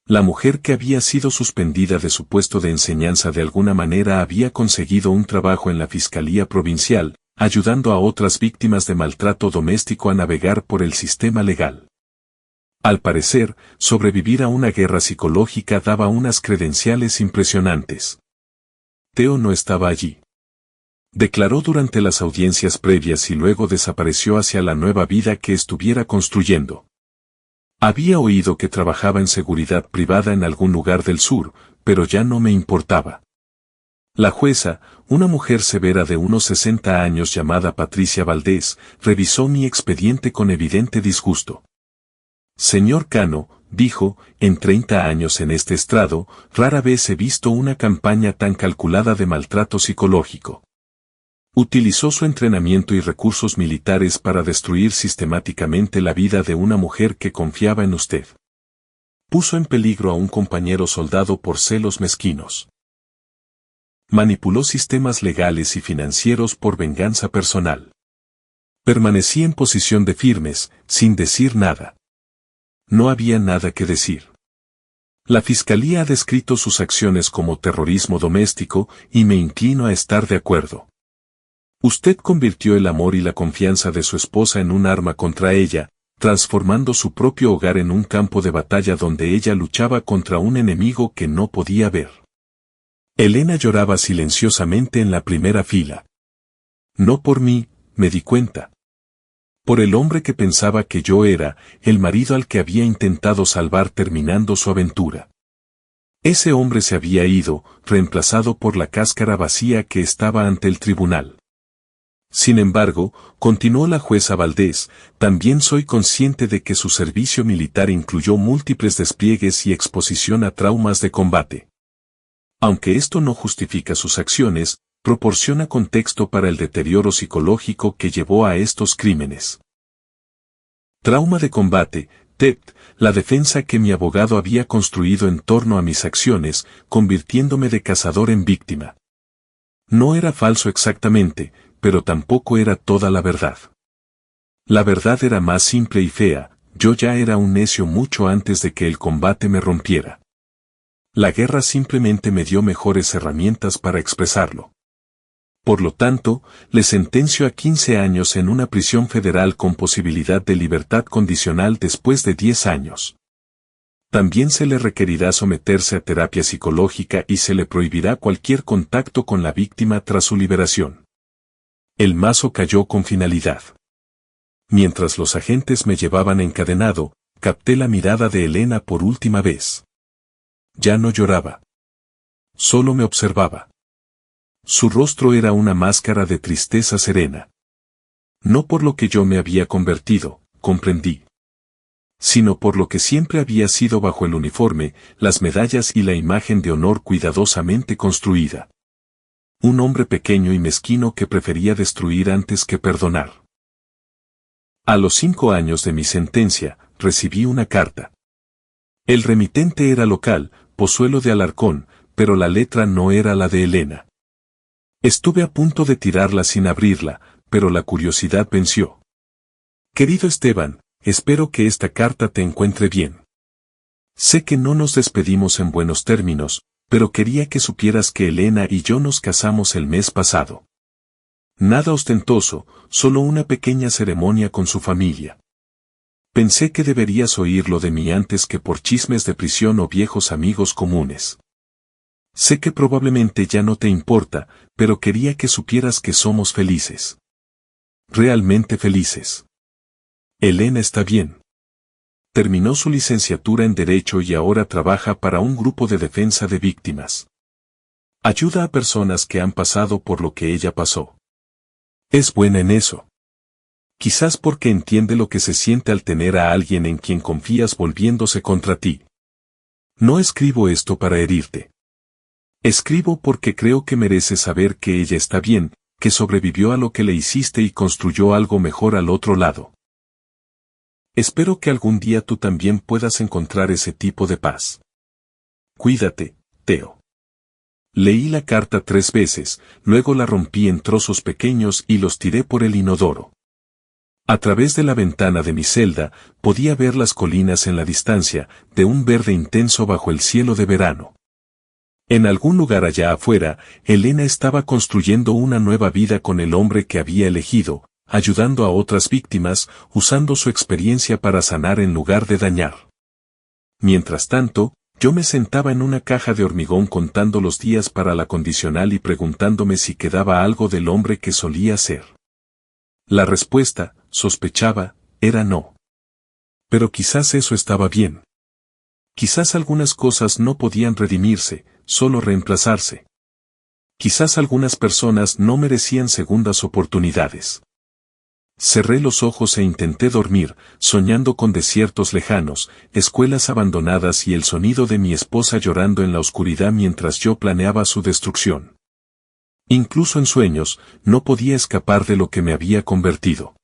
La mujer que había sido suspendida de su puesto de enseñanza de alguna manera había conseguido un trabajo en la Fiscalía Provincial, ayudando a otras víctimas de maltrato doméstico a navegar por el sistema legal. Al parecer, sobrevivir a una guerra psicológica daba unas credenciales impresionantes. Teo no estaba allí. Declaró durante las audiencias previas y luego desapareció hacia la nueva vida que estuviera construyendo. Había oído que trabajaba en seguridad privada en algún lugar del sur, pero ya no me importaba. La jueza, una mujer severa de unos 60 años llamada Patricia Valdés, revisó mi expediente con evidente disgusto. Señor Cano, dijo, en 30 años en este estrado, rara vez he visto una campaña tan calculada de maltrato psicológico. Utilizó su entrenamiento y recursos militares para destruir sistemáticamente la vida de una mujer que confiaba en usted. Puso en peligro a un compañero soldado por celos mezquinos. Manipuló sistemas legales y financieros por venganza personal. Permanecí en posición de firmes, sin decir nada. No había nada que decir. La fiscalía ha descrito sus acciones como terrorismo doméstico y me inclino a estar de acuerdo. Usted convirtió el amor y la confianza de su esposa en un arma contra ella, transformando su propio hogar en un campo de batalla donde ella luchaba contra un enemigo que no podía ver. Elena lloraba silenciosamente en la primera fila. No por mí, me di cuenta. Por el hombre que pensaba que yo era, el marido al que había intentado salvar terminando su aventura. Ese hombre se había ido, reemplazado por la cáscara vacía que estaba ante el tribunal. Sin embargo, continuó la jueza Valdés, también soy consciente de que su servicio militar incluyó múltiples despliegues y exposición a traumas de combate. Aunque esto no justifica sus acciones, proporciona contexto para el deterioro psicológico que llevó a estos crímenes. Trauma de combate, TEPT, la defensa que mi abogado había construido en torno a mis acciones, convirtiéndome de cazador en víctima. No era falso exactamente, pero tampoco era toda la verdad. La verdad era más simple y fea, yo ya era un necio mucho antes de que el combate me rompiera. La guerra simplemente me dio mejores herramientas para expresarlo. Por lo tanto, le sentencio a 15 años en una prisión federal con posibilidad de libertad condicional después de 10 años. También se le requerirá someterse a terapia psicológica y se le prohibirá cualquier contacto con la víctima tras su liberación. El mazo cayó con finalidad. Mientras los agentes me llevaban encadenado, capté la mirada de Elena por última vez. Ya no lloraba. Solo me observaba. Su rostro era una máscara de tristeza serena. No por lo que yo me había convertido, comprendí. Sino por lo que siempre había sido bajo el uniforme, las medallas y la imagen de honor cuidadosamente construida. Un hombre pequeño y mezquino que prefería destruir antes que perdonar. A los 5 años de mi sentencia, recibí una carta. El remitente era local, Pozuelo de Alarcón, pero la letra no era la de Elena. Estuve a punto de tirarla sin abrirla, pero la curiosidad venció. Querido Esteban, espero que esta carta te encuentre bien. Sé que no nos despedimos en buenos términos, pero quería que supieras que Elena y yo nos casamos el mes pasado. Nada ostentoso, solo una pequeña ceremonia con su familia. Pensé que deberías oírlo de mí antes que por chismes de prisión o viejos amigos comunes. Sé que probablemente ya no te importa, pero quería que supieras que somos felices. Realmente felices. Elena está bien. Terminó su licenciatura en Derecho y ahora trabaja para un grupo de defensa de víctimas. Ayuda a personas que han pasado por lo que ella pasó. Es buena en eso. Quizás porque entiende lo que se siente al tener a alguien en quien confías volviéndose contra ti. No escribo esto para herirte. Escribo porque creo que mereces saber que ella está bien, que sobrevivió a lo que le hiciste y construyó algo mejor al otro lado. Espero que algún día tú también puedas encontrar ese tipo de paz. Cuídate, Teo. Leí la carta 3 veces, luego la rompí en trozos pequeños y los tiré por el inodoro. A través de la ventana de mi celda, podía ver las colinas en la distancia, de un verde intenso bajo el cielo de verano. En algún lugar allá afuera, Elena estaba construyendo una nueva vida con el hombre que había elegido, ayudando a otras víctimas, usando su experiencia para sanar en lugar de dañar. Mientras tanto, Yo me sentaba en una caja de hormigón contando los días para la condicional y preguntándome si quedaba algo del hombre que solía ser. La respuesta, sospechaba, era no. Pero quizás eso estaba bien. Quizás algunas cosas no podían redimirse, solo reemplazarse. Quizás algunas personas no merecían segundas oportunidades. Cerré los ojos e intenté dormir, soñando con desiertos lejanos, escuelas abandonadas y el sonido de mi esposa llorando en la oscuridad mientras yo planeaba su destrucción. Incluso en sueños, no podía escapar de lo que me había convertido.